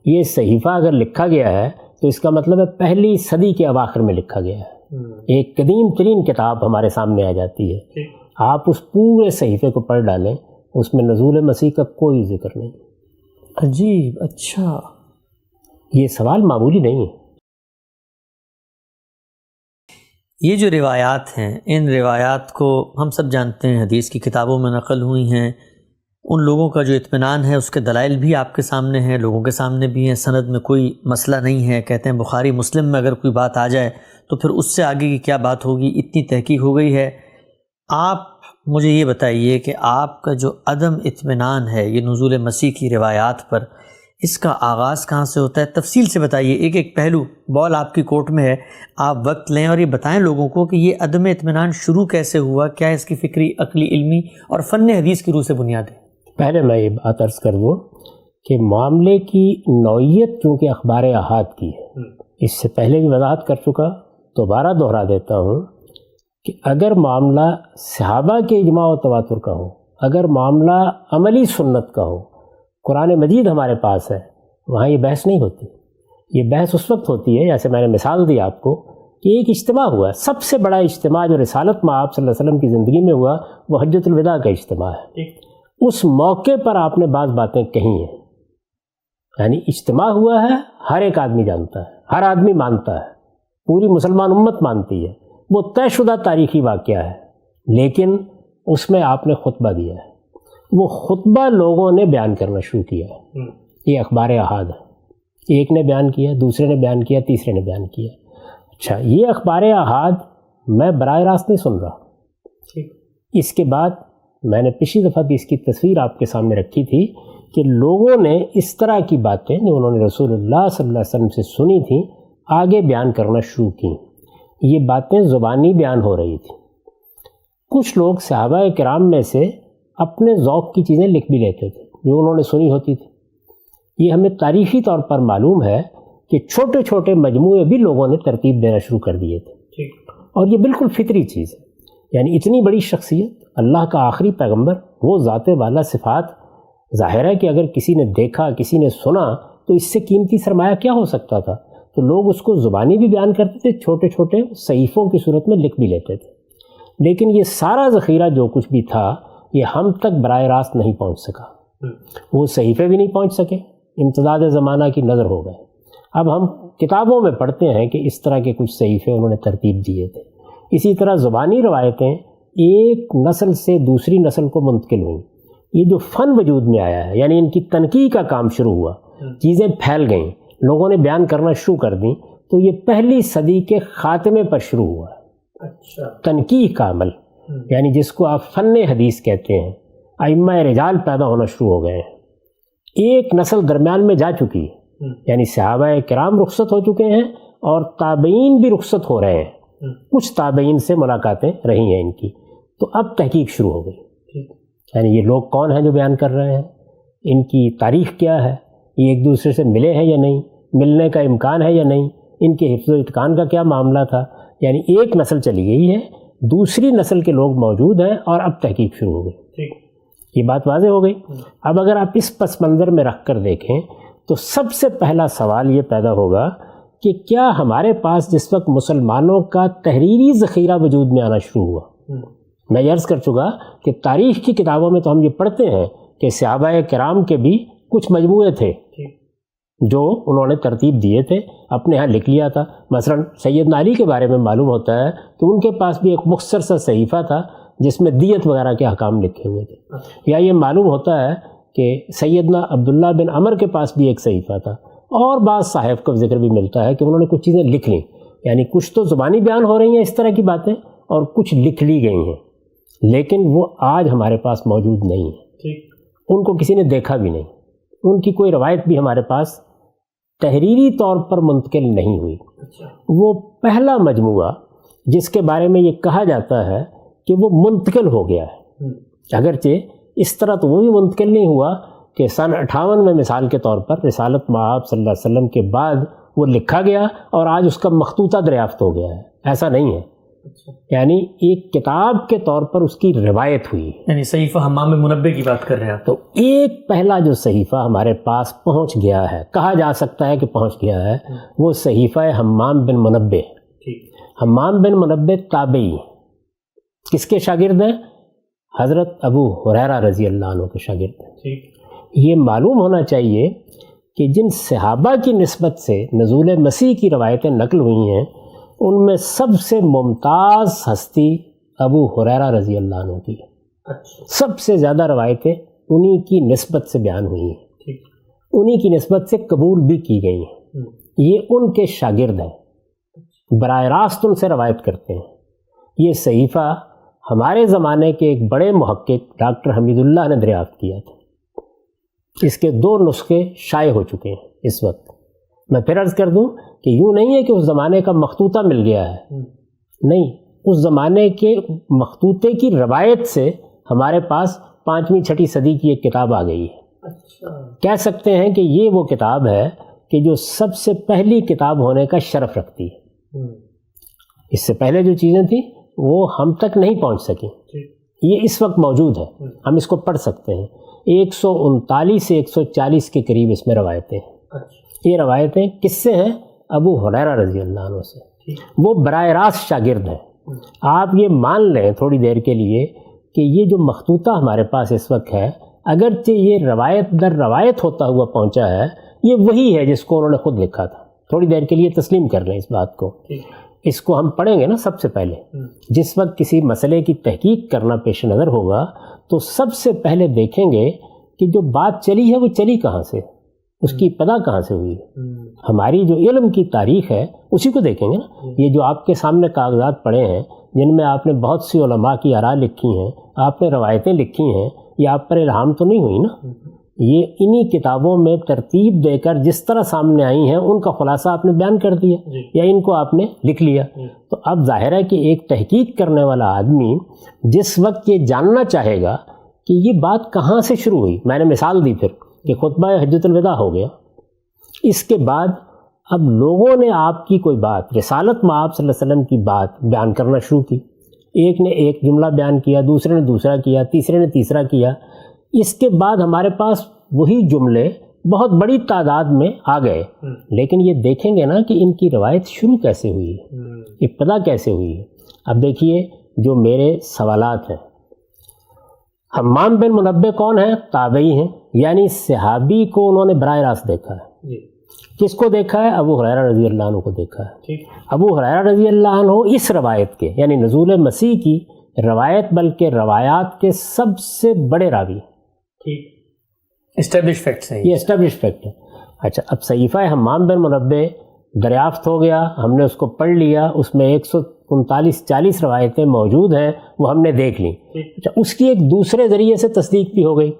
یہ صحیفہ اگر لکھا گیا ہے تو اس کا مطلب ہے پہلی صدی کے اواخر میں لکھا گیا ہے. ایک قدیم ترین کتاب ہمارے سامنے آ جاتی ہے. آپ اس پورے صحیفے کو پڑھ ڈالیں، اس میں نزول مسیح کا کوئی ذکر نہیں. عجیب. اچھا، یہ سوال معمولی نہیں ہے. یہ جو روایات ہیں، ان روایات کو ہم سب جانتے ہیں، حدیث کی کتابوں میں نقل ہوئی ہیں. ان لوگوں کا جو اطمینان ہے اس کے دلائل بھی آپ کے سامنے ہیں، لوگوں کے سامنے بھی ہیں. سند میں کوئی مسئلہ نہیں ہے. کہتے ہیں بخاری مسلم میں اگر کوئی بات آ جائے تو پھر اس سے آگے کی کیا بات ہوگی. اتنی تحقیق ہو گئی ہے. آپ مجھے یہ بتائیے کہ آپ کا جو عدم اطمینان ہے یہ نزول مسیح کی روایات پر، اس کا آغاز کہاں سے ہوتا ہے؟ تفصیل سے بتائیے. ایک ایک پہلو، بال آپ کی کورٹ میں ہے، آپ وقت لیں اور یہ بتائیں لوگوں کو کہ یہ عدم اطمینان شروع کیسے ہوا، کیا اس کی فکری، عقلی، علمی اور فن حدیث کی روح سے بنیاد ہے. پہلے میں یہ بات عرض کر دوں کہ معاملے کی نوعیت چونکہ اخبار احاد کی ہے، اس سے پہلے بھی وضاحت کر چکا، دوبارہ دہرا دیتا ہوں کہ اگر معاملہ صحابہ کے اجماع و تواتر کا ہو، اگر معاملہ عملی سنت کا ہو، قرآن مجید ہمارے پاس ہے، وہاں یہ بحث نہیں ہوتی. یہ بحث اس وقت ہوتی ہے، جیسے میں نے مثال دی آپ کو، کہ ایک اجتماع ہوا. سب سے بڑا اجتماع جو رسالت میں آپ صلی اللہ علیہ وسلم کی زندگی میں ہوا وہ حجۃ الوداع کا اجتماع ہے. اس موقع پر آپ نے بعض باتیں کہی ہیں، یعنی اجتماع ہوا ہے، ہر ایک آدمی جانتا ہے، ہر آدمی مانتا ہے، پوری مسلمان امت مانتی ہے، وہ طے شدہ تاریخی واقعہ ہے. لیکن اس میں آپ نے خطبہ دیا ہے، وہ خطبہ لوگوں نے بیان کرنا شروع کیا ہے. یہ اخبار احاد ہے. ایک نے بیان کیا، دوسرے نے بیان کیا، تیسرے نے بیان کیا. اچھا، یہ اخبار احاد میں براہ راست نہیں سن رہا. اس کے بعد میں نے پچھلی دفعہ بھی اس کی تصویر آپ کے سامنے رکھی تھی کہ لوگوں نے اس طرح کی باتیں جو انہوں نے رسول اللہ صلی اللہ علیہ وسلم سے سنی تھیں آگے بیان کرنا شروع کی. یہ باتیں زبانی بیان ہو رہی تھیں. کچھ لوگ صحابہ کرام میں سے اپنے ذوق کی چیزیں لکھ بھی لیتے تھے جو انہوں نے سنی ہوتی تھی. یہ ہمیں تاریخی طور پر معلوم ہے کہ چھوٹے چھوٹے مجموعے بھی لوگوں نے ترتیب دینا شروع کر دیے تھے. اور یہ بالکل فطری چیز ہے. یعنی اتنی بڑی شخصیت، اللہ کا آخری پیغمبر، وہ ذات والا صفات، ظاہر ہے کہ اگر کسی نے دیکھا، کسی نے سنا تو اس سے قیمتی سرمایہ کیا ہو سکتا تھا. تو لوگ اس کو زبانی بھی بیان کرتے تھے، چھوٹے چھوٹے صحیفوں کی صورت میں لکھ بھی لیتے تھے. لیکن یہ سارا ذخیرہ جو کچھ بھی تھا یہ ہم تک براہ راست نہیں پہنچ سکا. وہ صحیفے بھی نہیں پہنچ سکے، امتداد زمانہ کی نظر ہو گئے. اب ہم کتابوں میں پڑھتے ہیں کہ اس طرح کے کچھ صحیفے انہوں نے ترتیب دیے تھے. اسی طرح زبانی روایتیں ایک نسل سے دوسری نسل کو منتقل ہوئیں. یہ جو فن وجود میں آیا ہے، یعنی ان کی تنقیح کا کام شروع ہوا، چیزیں پھیل گئیں، لوگوں نے بیان کرنا شروع کر دیں، تو یہ پہلی صدی کے خاتمے پر شروع ہوا ہے. اچھا، تنقیح کا عمل، یعنی جس کو آپ فن حدیث کہتے ہیں. ائمہ رجال پیدا ہونا شروع ہو گئے ہیں. ایک نسل درمیان میں جا چکی ہے، یعنی صحابہ کرام رخصت ہو چکے ہیں اور تابعین بھی رخصت ہو رہے ہیں. کچھ تابعین سے ملاقاتیں رہی ہیں ان کی. تو اب تحقیق شروع ہو گئی، یعنی یہ لوگ کون ہیں جو بیان کر رہے ہیں، ان کی تاریخ کیا ہے، یہ ایک دوسرے سے ملے ہیں یا نہیں، ملنے کا امکان ہے یا نہیں، ان کے حفظ و اتقان کا کیا معاملہ تھا. یعنی ایک نسل چلی گئی ہے، دوسری نسل کے لوگ موجود ہیں اور اب تحقیق شروع ہو گئی. یہ بات واضح ہو گئی. اب اگر آپ اس پس منظر میں رکھ کر دیکھیں تو سب سے پہلا سوال یہ پیدا ہوگا کہ کیا ہمارے پاس جس وقت مسلمانوں کا تحریری ذخیرہ وجود میں آنا شروع ہوا. میں یہ عرض کر چکا کہ تاریخ کی کتابوں میں تو ہم یہ پڑھتے ہیں کہ صحابہ کرام کے بھی کچھ مجموعے تھے جو انہوں نے ترتیب دیے تھے، اپنے ہاں لکھ لیا تھا. مثلا سیدنا علی کے بارے میں معلوم ہوتا ہے کہ ان کے پاس بھی ایک مختصر سا صحیفہ تھا جس میں دیت وغیرہ کے احکام لکھے ہوئے تھے. یا یہ معلوم ہوتا ہے کہ سیدنا عبداللہ بن عمر کے پاس بھی ایک صحیفہ تھا. اور بعض صحائف کا ذکر بھی ملتا ہے کہ انہوں نے کچھ چیزیں لکھ لیں، یعنی کچھ تو زبانی بیان ہو رہی ہیں اس طرح کی باتیں اور کچھ لکھ لی گئی ہیں، لیکن وہ آج ہمارے پاس موجود نہیں ہیں. ان کو کسی نے دیکھا بھی نہیں، ان کی کوئی روایت بھی ہمارے پاس تحریری طور پر منتقل نہیں ہوئی. وہ پہلا مجموعہ جس کے بارے میں یہ کہا جاتا ہے کہ وہ منتقل ہو گیا ہے، اگرچہ اس طرح تو وہ بھی منتقل نہیں ہوا کہ سن 58 میں مثال کے طور پر رسالت مآب صلی اللہ علیہ وسلم کے بعد وہ لکھا گیا اور آج اس کا مخطوطہ دریافت ہو گیا ہے. ایسا نہیں ہے. یعنی ایک کتاب کے طور پر اس کی روایت ہوئی. یعنی صحیفہ حمام بن منبہ کی بات کر رہے ہیں آپ. تو ایک پہلا جو صحیفہ ہمارے پاس پہنچ گیا ہے, کہا جا سکتا ہے کہ پہنچ گیا ہے, وہ صحیفہ حمام بن منبہ. حمام بن منبہ تابعی, کس کے شاگرد ہیں؟ حضرت ابو ہریرہ رضی اللہ عنہ کے شاگرد ہیں. یہ معلوم ہونا چاہیے کہ جن صحابہ کی نسبت سے نزول مسیح کی روایتیں نقل ہوئی ہیں ان میں سب سے ممتاز ہستی ابو ہریرہ رضی اللہ عنہ کی. سب سے زیادہ روایتیں انہی کی نسبت سے بیان ہوئی ہیں, انہی کی نسبت سے قبول بھی کی گئی ہیں. یہ ان کے شاگرد ہیں, براہ راست ان سے روایت کرتے ہیں. یہ صحیفہ ہمارے زمانے کے ایک بڑے محقق ڈاکٹر حمید اللہ نے دریافت کیا تھا. اس کے 2 نسخے شائع ہو چکے ہیں اس وقت. میں پھر عرض کر دوں کہ یوں نہیں ہے کہ اس زمانے کا مخطوطہ مل گیا ہے, نہیں, اس زمانے کے مخطوطے کی روایت سے ہمارے پاس 5ویں 6ٹھی صدی کی ایک کتاب آ گئی ہے. کہہ سکتے ہیں کہ یہ وہ کتاب ہے کہ جو سب سے پہلی کتاب ہونے کا شرف رکھتی ہے. اس سے پہلے جو چیزیں تھیں وہ ہم تک نہیں پہنچ سکیں. یہ اس وقت موجود ہے, ہم اس کو پڑھ سکتے ہیں. 139 سے 140 کے قریب اس میں روایتیں ہیں. یہ روایتیں کس سے ہیں؟ ابو ہریرہ رضی اللہ عنہ سے. وہ براہ راست شاگرد ہیں. آپ یہ مان لیں تھوڑی دیر کے لیے کہ یہ جو مخطوطہ ہمارے پاس اس وقت ہے, اگرچہ یہ روایت در روایت ہوتا ہوا پہنچا ہے, یہ وہی ہے جس کو انہوں نے خود لکھا تھا. تھوڑی دیر کے لیے تسلیم کر لیں اس بات کو. اس کو ہم پڑھیں گے نا سب سے پہلے. جس وقت کسی مسئلے کی تحقیق کرنا پیش نظر ہوگا تو سب سے پہلے دیکھیں گے کہ جو بات چلی ہے وہ چلی کہاں سے, اس کی ابتدا کہاں سے ہوئی. ہماری جو علم کی تاریخ ہے اسی کو دیکھیں گے نا. یہ جو آپ کے سامنے کاغذات پڑے ہیں جن میں آپ نے بہت سی علماء کی آراء لکھی ہیں, آپ نے روایتیں لکھی ہیں, یہ آپ پر الہام تو نہیں ہوئی نا. یہ انہی کتابوں میں ترتیب دے کر جس طرح سامنے آئی ہیں ان کا خلاصہ آپ نے بیان کر دیا یا ان کو آپ نے لکھ لیا. تو اب ظاہر ہے کہ ایک تحقیق کرنے والا آدمی جس وقت یہ جاننا چاہے گا کہ یہ بات کہاں سے شروع ہوئی. میں نے مثال دی پھر کہ خطبہ حجۃ الوداع ہو گیا, اس کے بعد اب لوگوں نے آپ کی کوئی بات, رسالت مآب صلی اللہ علیہ وسلم کی بات بیان کرنا شروع کی. ایک نے ایک جملہ بیان کیا, دوسرے نے دوسرا کیا, تیسرے نے تیسرا کیا. اس کے بعد ہمارے پاس وہی جملے بہت بڑی تعداد میں آ گئے. لیکن یہ دیکھیں گے نا کہ ان کی روایت شروع کیسے ہوئی ہے, ابتدا کیسے ہوئی ہے. اب دیکھیے جو میرے سوالات ہیں, حمام بن منبہ کون ہیں؟ تابعی ہیں, یعنی صحابی کو انہوں نے براہ راست دیکھا ہے. کس کو دیکھا ہے؟ ابو ہریرہ رضی اللہ عنہ کو دیکھا ہے. ابو ہریرہ رضی اللہ عنہ اس روایت کے یعنی نزول مسیح کی روایت بلکہ روایات کے سب سے بڑے راوی. اسٹیبلش فیکٹس ہیں, یہ اسٹیبلش فیکٹ ہے. اچھا, اب صحیفہ حمام بن منبہ دریافت ہو گیا, ہم نے اس کو پڑھ لیا, اس میں 139-40 روایتیں موجود ہیں, وہ ہم نے دیکھ لیں. اچھا, اس کی ایک دوسرے ذریعے سے تصدیق بھی ہو گئی,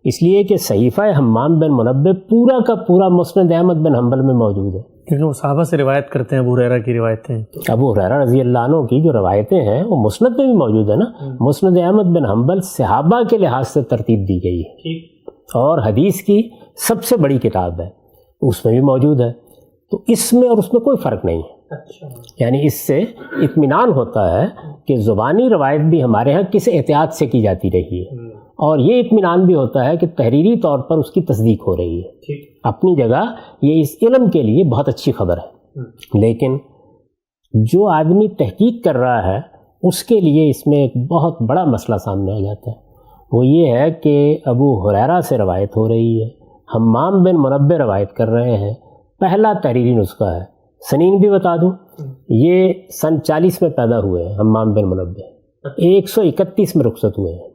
اس لیے کہ صحیفہ حمام بن منبہ پورا کا پورا مسند احمد بن حنبل میں موجود ہے, کیونکہ وہ صحابہ سے روایت کرتے ہیں. ابو ہریرہ کی روایتیں, ابو ہریرہ رضی اللہ عنہ کی جو روایتیں ہیں وہ مسند میں بھی موجود ہے نا. مسند احمد بن حنبل صحابہ کے لحاظ سے ترتیب دی گئی ہے اور حدیث کی سب سے بڑی کتاب ہے, اس میں بھی موجود ہے. تو اس میں اور اس میں کوئی فرق نہیں ہے. یعنی اس سے اطمینان ہوتا ہے کہ زبانی روایت بھی ہمارے ہاں کس احتیاط سے کی جاتی رہی ہے, اور یہ اطمینان بھی ہوتا ہے کہ تحریری طور پر اس کی تصدیق ہو رہی ہے. اپنی جگہ یہ اس علم کے لیے بہت اچھی خبر ہے. لیکن جو آدمی تحقیق کر رہا ہے اس کے لیے اس میں ایک بہت بڑا مسئلہ سامنے آ جاتا ہے. وہ یہ ہے کہ ابو ہریرہ سے روایت ہو رہی ہے, حمام بن منبہ روایت کر رہے ہیں. پہلا تحریری نسخہ ہے, سنین بھی بتا دوں, یہ سن 40 میں پیدا ہوئے ہیں حمام بن منبہ, 131 میں رخصت ہوئے ہیں.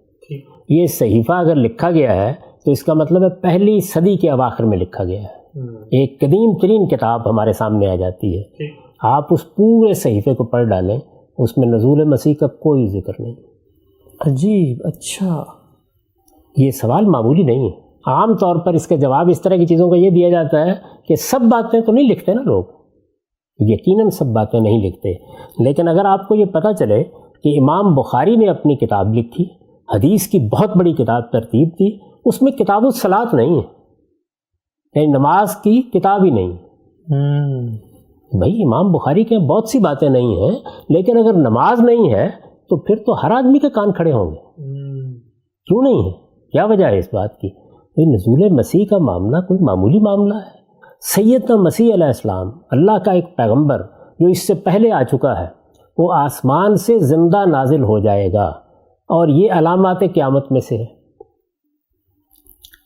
یہ صحیفہ اگر لکھا گیا ہے تو اس کا مطلب ہے پہلی صدی کے اواخر میں لکھا گیا ہے. ایک قدیم ترین کتاب ہمارے سامنے آ جاتی ہے. آپ اس پورے صحیفے کو پڑھ ڈالیں, اس میں نزول مسیح کا کوئی ذکر نہیں. عجیب. اچھا, یہ سوال معمولی نہیں ہے. عام طور پر اس کا جواب اس طرح کی چیزوں کا یہ دیا جاتا ہے کہ سب باتیں تو نہیں لکھتے نا لوگ, یقیناً سب باتیں نہیں لکھتے. لیکن اگر آپ کو یہ پتہ چلے کہ امام بخاری نے اپنی کتاب لکھی, حدیث کی بہت بڑی کتاب ترتیب دی, اس میں کتاب الصلاۃ نہیں ہے, یعنی نماز کی کتاب ہی نہیں. بھائی امام بخاری کے بہت سی باتیں نہیں ہیں، لیکن اگر نماز نہیں ہے تو پھر تو ہر آدمی کے کان کھڑے ہوں گے. کیوں نہیں ہے؟ کیا وجہ ہے اس بات کی؟ نزول مسیح کا معاملہ کوئی معمولی معاملہ ہے. سیدنا مسیح علیہ السلام اللہ کا ایک پیغمبر جو اس سے پہلے آ چکا ہے، وہ آسمان سے زندہ نازل ہو جائے گا، اور یہ علامات قیامت میں سے ہے.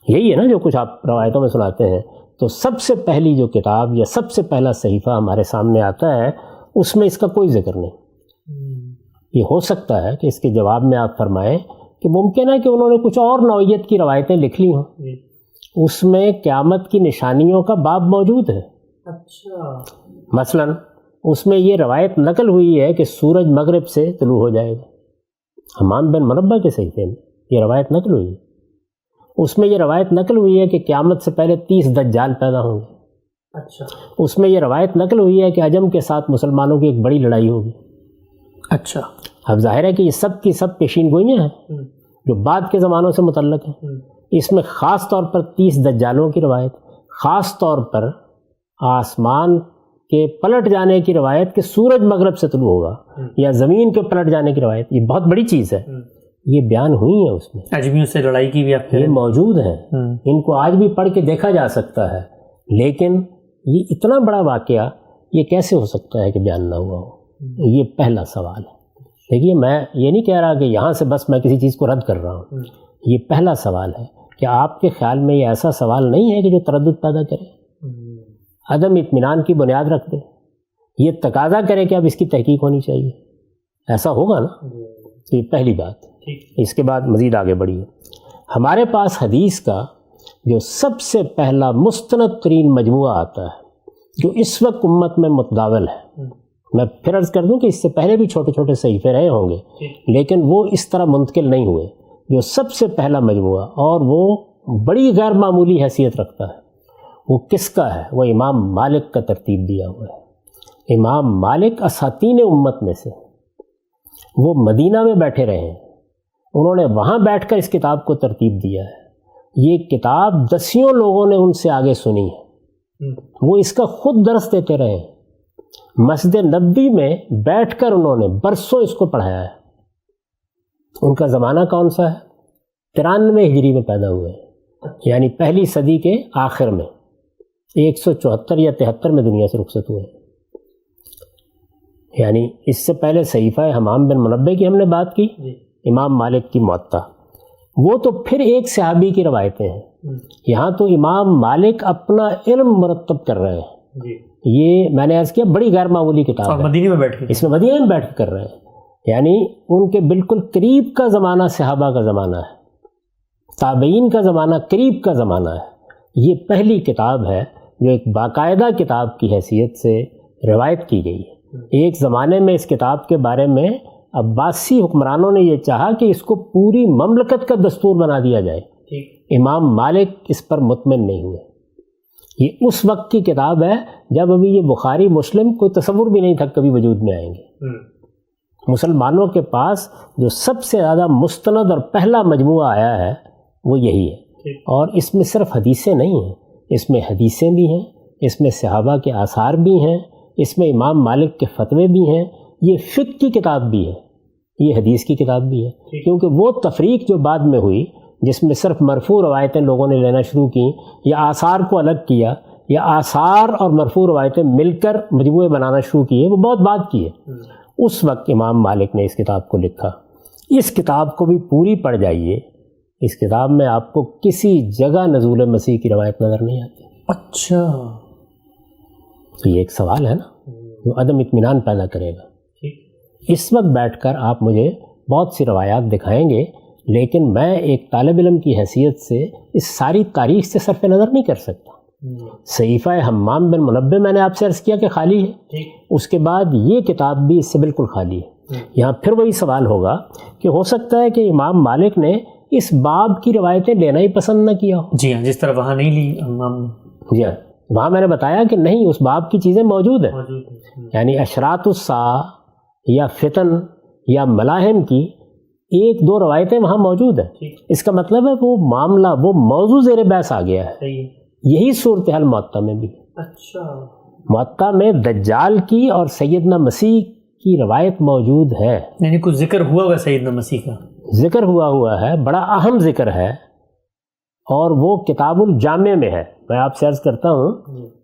یہی ہے نا جو کچھ آپ روایتوں میں سناتے ہیں. تو سب سے پہلی جو کتاب یا سب سے پہلا صحیفہ ہمارے سامنے آتا ہے، اس میں اس کا کوئی ذکر نہیں. یہ ہو سکتا ہے کہ اس کے جواب میں آپ فرمائیں کہ ممکن ہے کہ انہوں نے کچھ اور نوعیت کی روایتیں لکھ لی ہوں. اس میں قیامت کی نشانیوں کا باب موجود ہے. اچھا. مثلا اس میں یہ روایت نقل ہوئی ہے کہ سورج مغرب سے طلوع ہو جائے گا. حمام بن منبہ کے صحیفے میں یہ روایت نقل ہوئی ہے. اس میں یہ روایت نقل ہوئی ہے کہ قیامت سے پہلے 30 دجال پیدا ہوں گے. اچھا. اس میں یہ روایت نقل ہوئی ہے کہ عجم کے ساتھ مسلمانوں کی ایک بڑی لڑائی ہوگی. اچھا. اب ظاہر ہے کہ یہ سب کی سب پیشین گوئیاں ہیں جو بعد کے زمانوں سے متعلق ہیں. اس میں خاص طور پر 30 دجالوں کی روایت، خاص طور پر آسمان کے پلٹ جانے کی روایت کہ سورج مغرب سے طلوع ہوگا، یا زمین کے پلٹ جانے کی روایت، یہ بہت بڑی چیز ہے. یہ بیان ہوئی ہیں اس میں. اجمیوں سے لڑائی کی بھی آپ یہ موجود ہیں، ان کو آج بھی پڑھ کے دیکھا جا سکتا ہے. لیکن یہ اتنا بڑا واقعہ یہ کیسے ہو سکتا ہے کہ بیان نہ ہوا ہو؟ یہ پہلا سوال ہے. دیکھیے میں یہ نہیں کہہ رہا کہ یہاں سے بس میں کسی چیز کو رد کر رہا ہوں. یہ پہلا سوال ہے کہ آپ کے خیال میں یہ ایسا سوال نہیں ہے کہ جو تردد پیدا کرے، عدم اطمینان کی بنیاد رکھ دے، یہ تقاضا کرے کہ اب اس کی تحقیق ہونی چاہیے. ایسا ہوگا نا؟ یہ پہلی بات. اس کے بعد مزید آگے بڑھیے. ہمارے پاس حدیث کا جو سب سے پہلا مستند ترین مجموعہ آتا ہے جو اس وقت امت میں متداول ہے. میں پھر عرض کر دوں کہ اس سے پہلے بھی چھوٹے چھوٹے صحیفے رہے ہوں گے، لیکن وہ اس طرح منتقل نہیں ہوئے. جو سب سے پہلا مجموعہ اور وہ بڑی غیر معمولی حیثیت رکھتا ہے، وہ کس کا ہے؟ وہ امام مالک کا ترتیب دیا ہوا ہے. امام مالک اساتین امت میں سے، وہ مدینہ میں بیٹھے رہے ہیں، انہوں نے وہاں بیٹھ کر اس کتاب کو ترتیب دیا ہے. یہ کتاب دسیوں لوگوں نے ان سے آگے سنی ہے، وہ اس کا خود درس دیتے رہے. مسجد نبوی میں بیٹھ کر انہوں نے برسوں اس کو پڑھایا ہے. ان کا زمانہ کون سا ہے؟ 93 ہجری میں پیدا ہوئے ہیں، یعنی پہلی صدی کے آخر میں. 174 یا 73 میں دنیا سے رخصت ہوئے ہیں. یعنی اس سے پہلے صحیفہ حمام بن منبہ کی ہم نے بات کی، امام مالک کی موطا، وہ تو پھر ایک صحابی کی روایتیں ہیں. یہاں تو امام مالک اپنا علم مرتب کر رہے ہیں. یہ میں نے عرض کیا بڑی غیر معمولی کتاب ہے. مدینے میں بیٹھ کے اس میں مدینے میں بیٹھ کر رہے ہیں، یعنی ان کے بالکل قریب کا زمانہ صحابہ کا زمانہ ہے، تابعین کا زمانہ قریب کا زمانہ ہے. یہ پہلی کتاب ہے جو ایک باقاعدہ کتاب کی حیثیت سے روایت کی گئی ہے. ایک زمانے میں اس کتاب کے بارے میں عباسی حکمرانوں نے یہ چاہا کہ اس کو پوری مملکت کا دستور بنا دیا جائے. امام مالک اس پر مطمئن نہیں ہوئے. یہ اس وقت کی کتاب ہے جب ابھی یہ بخاری مسلم کوئی تصور بھی نہیں تھا کبھی وجود میں آئیں گے. مسلمانوں کے پاس جو سب سے زیادہ مستند اور پہلا مجموعہ آیا ہے وہ یہی ہے. اور اس میں صرف حدیثیں نہیں ہیں، اس میں حدیثیں بھی ہیں، اس میں صحابہ کے آثار بھی ہیں، اس میں امام مالک کے فتوے بھی ہیں. یہ فقہ کی کتاب بھی ہے، یہ حدیث کی کتاب بھی ہے، کیونکہ وہ تفریق جو بعد میں ہوئی جس میں صرف مرفوع روایتیں لوگوں نے لینا شروع کی یا آثار کو الگ کیا یا آثار اور مرفوع روایتیں مل کر مجموعے بنانا شروع کیے، وہ بہت بعد کی ہے. اس وقت امام مالک نے اس کتاب کو لکھا. اس کتاب کو بھی پوری پڑھ جائیے، اس کتاب میں آپ کو کسی جگہ نزول مسیح کی روایت نظر نہیں آتی. اچھا، تو یہ ایک سوال ہے نا جو عدم اطمینان پیدا کرے گا. اس وقت بیٹھ کر آپ مجھے بہت سی روایات دکھائیں گے، لیکن میں ایک طالب علم کی حیثیت سے اس ساری تاریخ سے صرف نظر نہیں کر سکتا. صحیفہ حمام بن منبہ میں نے آپ سے عرض کیا کہ خالی ہے، اس کے بعد یہ کتاب بھی اس سے بالکل خالی ہے. یہاں پھر وہی سوال ہوگا کہ ہو سکتا ہے کہ امام مالک نے اس باب کی روایتیں لینا ہی پسند نہ کیا ہو. جی ہاں، جس طرح وہاں نہیں لی امام. جی ہاں، وہاں میں نے بتایا کہ نہیں، اس باب کی چیزیں موجود ہیں. یعنی اشراط الساعہ یا فتن یا ملاحم کی ایک دو روایتیں وہاں موجود ہیں. اس کا مطلب ہے وہ معاملہ، وہ موضوع زیر بحث آ گیا ہے. یہی صورتحال موطا میں بھی. اچھا، معطا میں دجال کی اور سیدنا مسیح کی روایت موجود ہے. یعنی کچھ ذکر ہوا سیدنا مسیح کا ذکر ہوا ہے، بڑا اہم ذکر ہے، اور وہ کتاب الجامع میں ہے. میں آپ سے عرض کرتا ہوں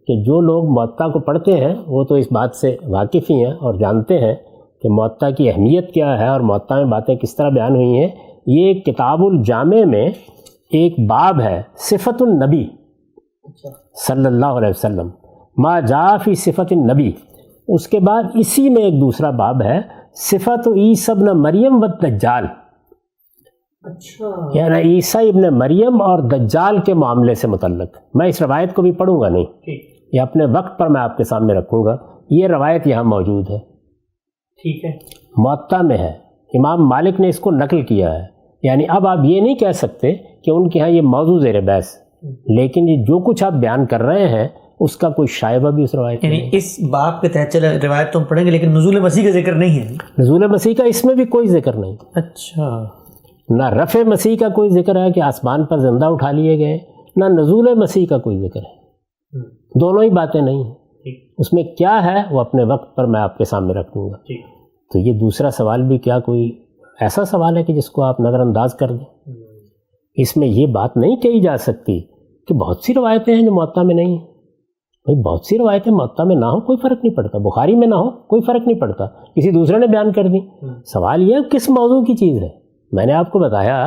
کہ جو لوگ معطا کو پڑھتے ہیں وہ تو اس بات سے واقف ہی ہیں اور جانتے ہیں کہ معطا کی اہمیت کیا ہے اور معطا میں باتیں کس طرح بیان ہوئی ہیں. یہ کتاب الجامع میں ایک باب ہے صفت النبی صلی اللہ علیہ وسلم، ما جاء فی صفت النبی. اس کے بعد اسی میں ایک دوسرا باب ہے صفت عیسی ابن مریم و دجال. یعنی عیسیٰ ابن مریم اور دجال کے معاملے سے متعلق. میں اس روایت کو بھی پڑھوں گا نہیں، یہ اپنے وقت پر میں آپ کے سامنے رکھوں گا. یہ روایت یہاں موجود ہے، ٹھیک ہے، معطا میں ہے. امام مالک نے اس کو نقل کیا ہے. یعنی اب آپ یہ نہیں کہہ سکتے کہ ان کے ہاں یہ موضوع زیر بحث، لیکن یہ جو کچھ آپ بیان کر رہے ہیں اس کا کوئی شائبہ بھی اس روایت یعنی اس باب کے تحت چلے روایت تو ہم پڑھیں گے لیکن نزول مسیح کا ذکر نہیں ہے. نزول مسیح کا اس میں بھی کوئی ذکر نہیں. اچھا، نہ رفع مسیح کا کوئی ذکر ہے کہ آسمان پر زندہ اٹھا لیے گئے، نہ نزول مسیح کا کوئی ذکر ہے. دونوں ہی باتیں نہیں ہیں. اس میں کیا ہے وہ اپنے وقت پر میں آپ کے سامنے رکھ دوں گا. تو یہ دوسرا سوال بھی کیا کوئی ایسا سوال ہے کہ جس کو آپ نظر انداز کر دیں؟ اس میں یہ بات نہیں کہی جا سکتی کہ بہت سی روایتیں ہیں جو معطا میں نہیں ہیں. بھائی بہت سی روایتیں معطا میں نہ ہو کوئی فرق نہیں پڑتا، بخاری میں نہ ہو کوئی فرق نہیں پڑتا، کسی دوسرے نے بیان کر دی. سوال یہ ہے کس موضوع کی چیز ہے. میں نے آپ کو بتایا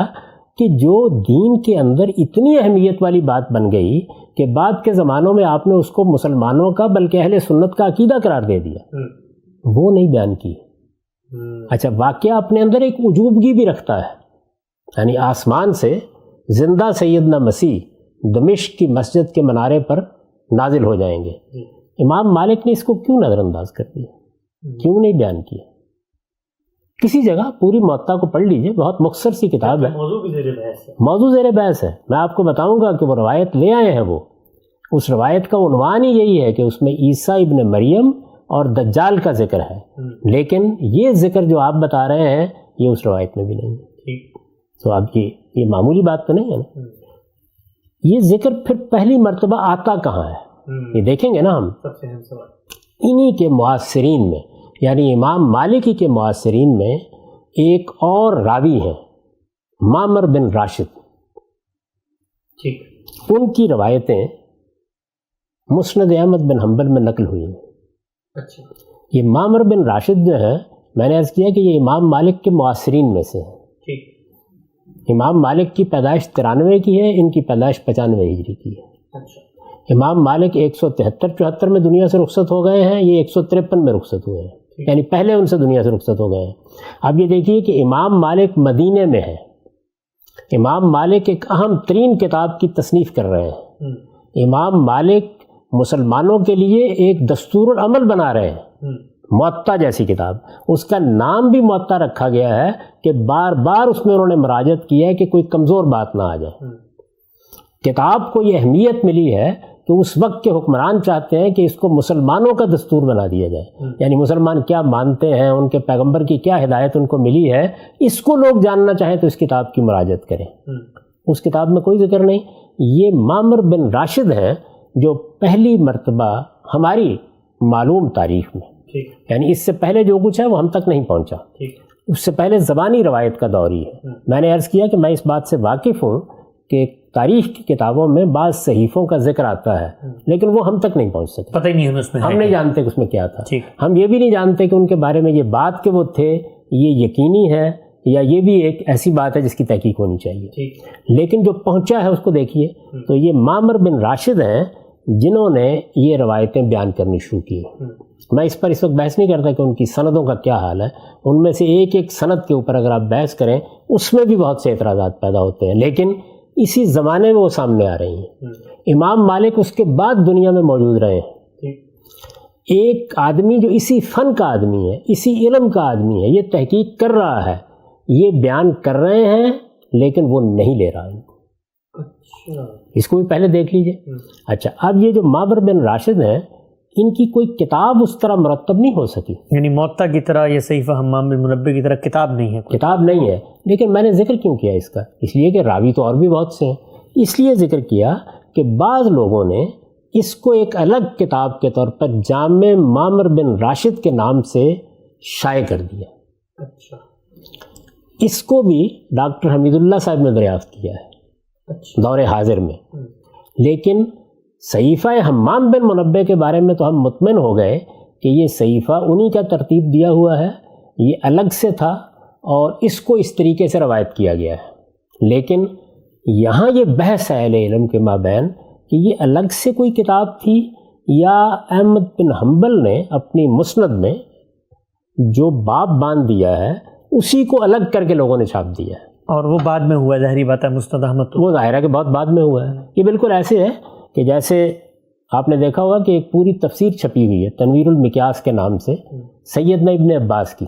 کہ جو دین کے اندر اتنی اہمیت والی بات بن گئی کہ بعد کے زمانوں میں آپ نے اس کو مسلمانوں کا بلکہ اہل سنت کا عقیدہ قرار دے دیا، وہ نہیں بیان کی. اچھا، واقعہ اپنے اندر ایک وجوبگی بھی رکھتا ہے. یعنی آسمان سے زندہ سیدنا مسیح دمشق کی مسجد کے منارے پر نازل ہو جائیں گے. امام مالک نے اس کو کیوں نظر انداز کر دیا، کیوں نہیں بیان کیا؟ کسی جگہ پوری معطا کو پڑھ لیجئے، بہت مختصر سی کتاب ہے، موضوع زیر بحث ہے. میں آپ کو بتاؤں گا کہ وہ روایت لے آئے ہیں. وہ اس روایت کا عنوان ہی یہی ہے کہ اس میں عیسیٰ ابن مریم اور دجال کا ذکر ہے، لیکن یہ ذکر جو آپ بتا رہے ہیں یہ اس روایت میں بھی نہیں ہے. تو آپ یہ معمولی بات تو نہیں ہے نا. یہ ذکر پھر پہلی مرتبہ آتا کہاں ہے یہ دیکھیں گے نا ہم. انہی کے معاصرین میں، یعنی امام مالکی کے معاصرین میں ایک اور راوی ہیں معمر بن راشد. ان کی روایتیں مسند احمد بن حنبل میں نقل ہوئی ہیں. یہ معمر بن راشد جو ہے، میں نے عرض کیا کہ یہ امام مالک کے معاصرین میں سے ہیں. امام مالک کی پیدائش 93 کی ہے، ان کی پیدائش 95 ہجری کی ہے. امام مالک 173-74 میں دنیا سے رخصت ہو گئے ہیں، یہ 153 میں رخصت ہوئے ہیں، یعنی پہلے ان سے دنیا سے رخصت ہو گئے ہیں. اب یہ دیکھیے کہ امام مالک مدینے میں ہے. امام مالک ایک اہم ترین کتاب کی تصنیف کر رہے ہیں. امام مالک مسلمانوں کے لیے ایک دستور العمل بنا رہے ہیں، معطا جیسی کتاب. اس کا نام بھی معطا رکھا گیا ہے کہ بار بار اس میں انہوں نے مراجعت کی ہے کہ کوئی کمزور بات نہ آ جائے. کتاب کو یہ اہمیت ملی ہے کہ اس وقت کے حکمران چاہتے ہیں کہ اس کو مسلمانوں کا دستور بنا دیا جائے. یعنی مسلمان کیا مانتے ہیں، ان کے پیغمبر کی کیا ہدایت ان کو ملی ہے، اس کو لوگ جاننا چاہیں تو اس کتاب کی مراجعت کریں. اس کتاب میں کوئی ذکر نہیں. یہ معمر بن راشد ہیں جو پہلی مرتبہ ہماری معلوم تاریخ میں، یعنی اس سے پہلے جو کچھ ہے وہ ہم تک نہیں پہنچا. اس سے پہلے زبانی روایت کا دور ہی ہے. میں نے عرض کیا کہ میں اس بات سے واقف ہوں کہ تاریخ کی کتابوں میں بعض صحیفوں کا ذکر آتا ہے لیکن وہ ہم تک نہیں پہنچ سکتے. پتہ ہی نہیں ہمیں اس میں، ہم نہیں جانتے کہ اس میں کیا تھا. ہم یہ بھی نہیں جانتے کہ ان کے بارے میں یہ بات کہ وہ تھے یہ یقینی ہے یا یہ بھی ایک ایسی بات ہے جس کی تحقیق ہونی چاہیے. لیکن جو پہنچا ہے اس کو دیکھیے. تو یہ معمر بن راشد ہیں جنہوں نے یہ روایتیں بیان کرنی شروع کی. میں اس پر اس وقت بحث نہیں کرتا کہ ان کی سندوں کا کیا حال ہے. ان میں سے ایک ایک سند کے اوپر اگر آپ بحث کریں اس میں بھی بہت سے اعتراضات پیدا ہوتے ہیں، لیکن اسی زمانے میں وہ سامنے آ رہی ہیں. امام مالک اس کے بعد دنیا میں موجود رہے ہیں. ایک آدمی جو اسی فن کا آدمی ہے، اسی علم کا آدمی ہے، یہ تحقیق کر رہا ہے، یہ بیان کر رہے ہیں لیکن وہ نہیں لے رہا ان کو. اس کو بھی پہلے دیکھ لیجئے. اچھا، اب یہ جو معمر بن راشد ہیں ان کی کوئی کتاب اس طرح مرتب نہیں ہو سکی. یعنی معطا کی طرح یہ صحیفہ حمام بن منبہ کی طرح کتاب نہیں ہے، کتاب نہیں ہے. لیکن میں نے ذکر کیوں کیا اس کا؟ اس لیے کہ راوی تو اور بھی بہت سے ہیں. اس لیے ذکر کیا کہ بعض لوگوں نے اس کو ایک الگ کتاب کے طور پر جامع معمر بن راشد کے نام سے شائع کر دیا. اچھا. اس کو بھی ڈاکٹر حمید اللہ صاحب نے دریافت کیا ہے دور حاضر میں. لیکن صحیفہ حمام بن منبہ کے بارے میں تو ہم مطمئن ہو گئے کہ یہ صحیفہ انہی کا ترتیب دیا ہوا ہے, یہ الگ سے تھا اور اس کو اس طریقے سے روایت کیا گیا ہے. لیکن یہاں یہ بحث ہے اہل علم کے مابین کہ یہ الگ سے کوئی کتاب تھی یا احمد بن حنبل نے اپنی مسند میں جو باب باندھ دیا ہے اسی کو الگ کر کے لوگوں نے چھاپ دیا ہے. اور وہ بعد میں ہوا ہے, ظاہری بات ہے, مسند احمد وہ ظاہر ہے کہ بہت بعد میں ہوا ہے. یہ بالکل ایسے ہے کہ جیسے آپ نے دیکھا ہوگا کہ ایک پوری تفسیر چھپی ہوئی ہے تنویر المقیاس کے نام سے سیدنا ابن عباس کی,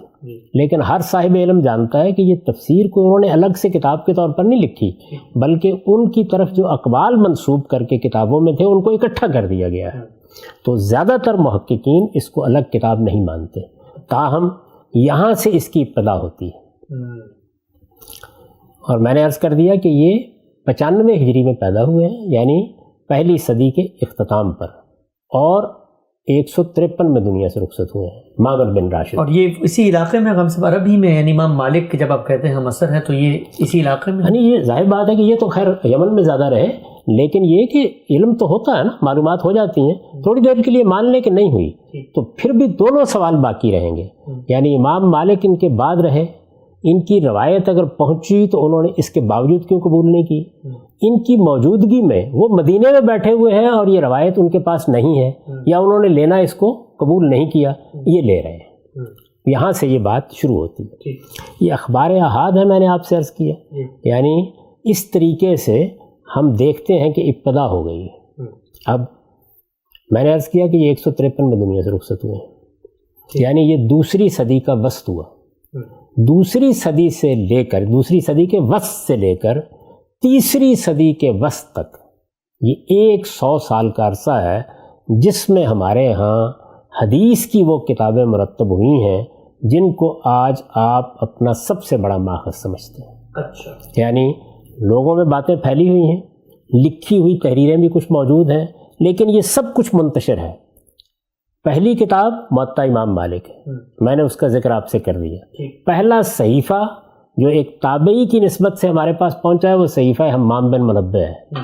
لیکن ہر صاحب علم جانتا ہے کہ یہ تفسیر کو انہوں نے الگ سے کتاب کے طور پر نہیں لکھی, بلکہ ان کی طرف جو اقوال منسوب کر کے کتابوں میں تھے ان کو اکٹھا کر دیا گیا ہے. تو زیادہ تر محققین اس کو الگ کتاب نہیں مانتے, تاہم یہاں سے اس کی ابتدا ہوتی ہے. اور میں نے عرض کر دیا کہ یہ 95 ہجری میں پیدا ہوئے ہیں, یعنی پہلی صدی کے اختتام پر, اور 153 میں دنیا سے رخصت ہوئے ہیں معمر بن راشد. اور یہ اسی علاقے میں غمصب عرب ہی میں, یعنی امام مالک کے جب آپ کہتے ہیں ہم اثر ہے تو یہ اسی علاقے میں, یعنی یہ ظاہر بات ہے کہ یہ تو خیر یمن میں زیادہ رہے, لیکن یہ کہ علم تو ہوتا ہے نا, معلومات ہو جاتی ہیں, تھوڑی دیر کے لیے مان لیں کہ نہیں ہوئی تو پھر بھی دونوں سوال باقی رہیں گے. یعنی امام مالک ان کے بعد رہے, ان کی روایت اگر پہنچی تو انہوں نے اس کے باوجود کیوں قبول نہیں کی؟ ان کی موجودگی میں وہ مدینے میں بیٹھے ہوئے ہیں اور یہ روایت ان کے پاس نہیں ہے, یا انہوں نے لینا اس کو قبول نہیں کیا, یہ لے رہے ہیں. یہاں سے یہ بات شروع ہوتی ہے. یہ اخبار احاد ہے, میں نے آپ سے عرض کیا, یعنی اس طریقے سے ہم دیکھتے ہیں کہ ابتدا ہو گئی ہے. اب میں نے عرض کیا کہ یہ 153 میں دنیا سے رخصت ہوئے ہیں, یعنی یہ دوسری صدی کا وسط ہوا. دوسری صدی سے لے کر, دوسری صدی کے وسط سے لے کر تیسری صدی کے وسط تک یہ 100 سال کا عرصہ ہے جس میں ہمارے ہاں حدیث کی وہ کتابیں مرتب ہوئی ہیں جن کو آج آپ اپنا سب سے بڑا ماخذ سمجھتے ہیں. اچھا. یعنی لوگوں میں باتیں پھیلی ہوئی ہیں, لکھی ہوئی تحریریں بھی کچھ موجود ہیں, لیکن یہ سب کچھ منتشر ہے. پہلی کتاب موطا امام مالک ہے, میں نے اس کا ذکر آپ سے کر دیا. پہلا صحیفہ جو ایک تابعی کی نسبت سے ہمارے پاس پہنچا ہے وہ صحیفہ حمام بن منبہ ہے.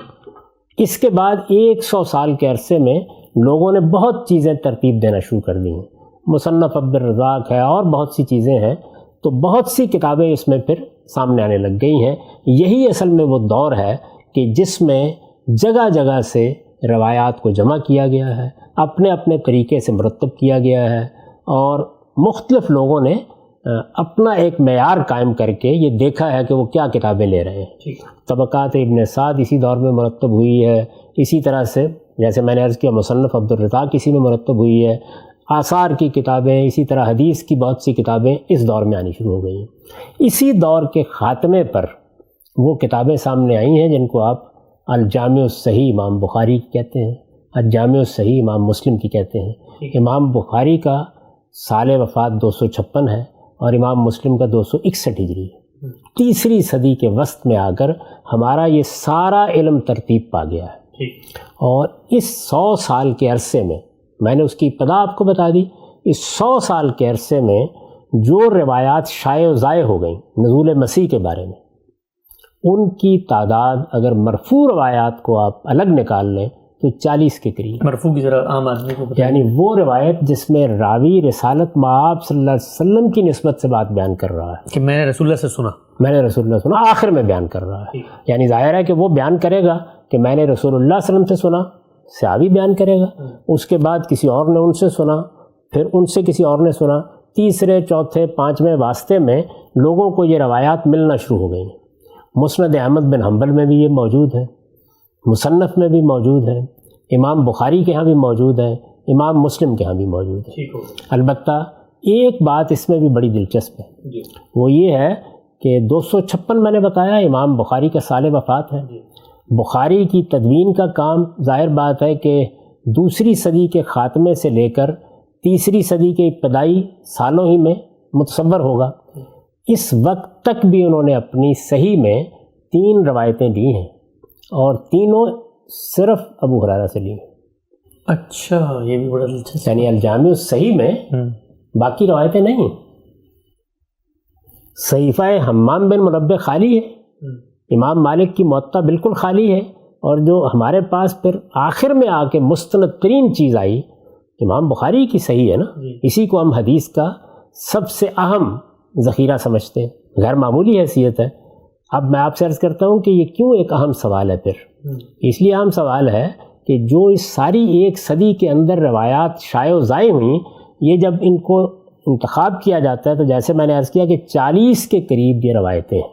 اس کے بعد 100 سال کے عرصے میں لوگوں نے بہت چیزیں ترتیب دینا شروع کر دی ہیں. مصنف عبد الرزاق ہے اور بہت سی چیزیں ہیں, تو بہت سی کتابیں اس میں پھر سامنے آنے لگ گئی ہیں. یہی اصل میں وہ دور ہے کہ جس میں جگہ جگہ سے روایات کو جمع کیا گیا ہے, اپنے اپنے طریقے سے مرتب کیا گیا ہے, اور مختلف لوگوں نے اپنا ایک معیار قائم کر کے یہ دیکھا ہے کہ وہ کیا کتابیں لے رہے ہیں. طبقات ابن سعد اسی دور میں مرتب ہوئی ہے, اسی طرح سے جیسے میں نے عرض کیا مصنف عبد الرزاق اسی میں مرتب ہوئی ہے, آثار کی کتابیں, اسی طرح حدیث کی بہت سی کتابیں اس دور میں آنی شروع ہو گئی ہیں. اسی دور کے خاتمے پر وہ کتابیں سامنے آئی ہیں جن کو آپ الجامع الصحیح امام بخاری کی کہتے ہیں, الجامع الصحیح امام مسلم کی کہتے ہیں. امام بخاری کا سال وفات 256 ہے اور امام مسلم کا 261 ہجری ہے. تیسری صدی کے وسط میں آ کر ہمارا یہ سارا علم ترتیب پا گیا ہے. اور اس 100 سال کے عرصے میں نے اس کی ابتدا آپ کو بتا دی, اس 100 سال کے عرصے میں جو روایات شائع و ضائع ہو گئیں نزول مسیح کے بارے میں, ان کی تعداد اگر مرفوع روایات کو آپ الگ نکال لیں تو 40 کے قریب. مرفوع کی ذرا عام آدمی کو یعنی وہ روایت جس میں راوی رسالت مآب صلی اللہ علیہ وسلم کی نسبت سے بات بیان کر رہا ہے کہ میں نے رسول اللہ سے سنا, میں نے رسول اللہ سنا, آخر میں بیان کر رہا ہے. یعنی ظاہر ہے کہ وہ بیان کرے گا کہ میں نے رسول اللہ صلی اللہ علیہ وسلم سے سنا, صحابی بیان کرے گا, اس کے بعد کسی اور نے ان سے سنا, پھر ان سے کسی اور نے سنا, تیسرے چوتھے پانچویں واسطے میں لوگوں کو یہ روایات ملنا شروع ہو گئی. مسند احمد بن حنبل میں بھی یہ موجود ہے, مصنف میں بھی موجود ہے, امام بخاری کے ہاں بھی موجود ہے, امام مسلم کے ہاں بھی موجود ہے. البتہ ایک بات اس میں بھی بڑی دلچسپ ہے, وہ یہ ہے کہ 256 میں نے بتایا امام بخاری کا سال وفات ہے. بخاری کی تدوین کا کام ظاہر بات ہے کہ دوسری صدی کے خاتمے سے لے کر تیسری صدی کے ابتدائی سالوں ہی میں متصور ہوگا. اس وقت تک بھی انہوں نے اپنی صحیح میں 3 روایتیں لی ہیں, اور تینوں صرف ابو ہریرہ سے لی ہیں. اچھا، یہ بھی بڑا دلچسپ. یعنی الجامع الصحیح میں باقی روایتیں نہیں. صحیفہ حمام بن منبہ خالی ہے، امام مالک کی موطا بالکل خالی ہے، اور جو ہمارے پاس پھر آخر میں آ کے مستند ترین چیز آئی امام بخاری کی صحیح ہے نا، اسی کو ہم حدیث کا سب سے اہم ذخیرہ سمجھتے ہیں، غیر معمولی حیثیت ہے. اب میں آپ سے عرض کرتا ہوں کہ یہ کیوں ایک اہم سوال ہے. پھر اس لیے اہم سوال ہے کہ جو اس ساری ایک صدی کے اندر روایات شائع و ضائع ہوئیں، یہ جب ان کو انتخاب کیا جاتا ہے تو جیسے میں نے عرض کیا کہ 40 کے قریب یہ روایتیں ہیں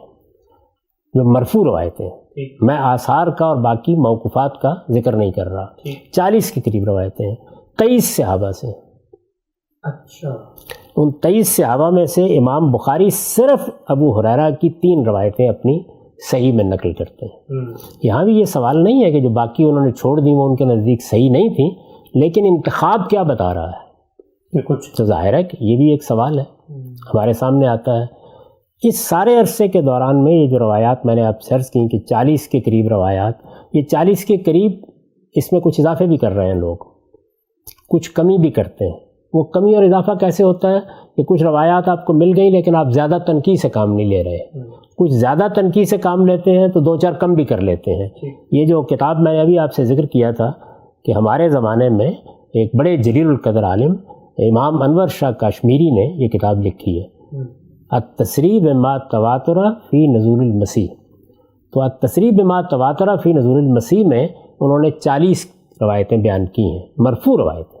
جو مرفوع روایتیں ہیں. میں آثار کا اور باقی موقوفات کا ذکر نہیں کر رہا. 40 کے قریب روایتیں ہیں 23 صحابہ سے. اچھا، ان 23 صحابہ میں سے امام بخاری صرف ابو ہریرہ کی 3 روایتیں اپنی صحیح میں نقل کرتے ہیں. یہاں بھی یہ سوال نہیں ہے کہ جو باقی انہوں نے چھوڑ دی وہ ان کے نزدیک صحیح نہیں تھیں، لیکن انتخاب کیا بتا رہا ہے یہ کچھ تو ظاہر ہے کہ یہ بھی ایک سوال ہے ہمارے سامنے آتا ہے. اس سارے عرصے کے دوران میں یہ جو روایات میں نے آپ سے عرض کی کہ 40 کے قریب روایات، یہ 40 کے قریب اس میں کچھ اضافے بھی کر رہے ہیں لوگ، کچھ کمی بھی کرتے ہیں. وہ کمی اور اضافہ کیسے ہوتا ہے کہ کچھ روایات آپ کو مل گئی لیکن آپ زیادہ تنقید سے کام نہیں لے رہے، کچھ زیادہ تنقید سے کام لیتے ہیں تو 2-4 کم بھی کر لیتے ہیں. یہ جو کتاب میں نے ابھی آپ سے ذکر کیا تھا کہ ہمارے زمانے میں ایک بڑے جلیل القدر عالم امام انور شاہ کاشمیری نے یہ کتاب لکھی ہے، التصریح بما تواتر فی نزول المسیح. تو التصریح بما تواتر فی نزول المسیح میں انہوں نے 40 روایتیں بیان کی ہیں، مرفوع روایتیں.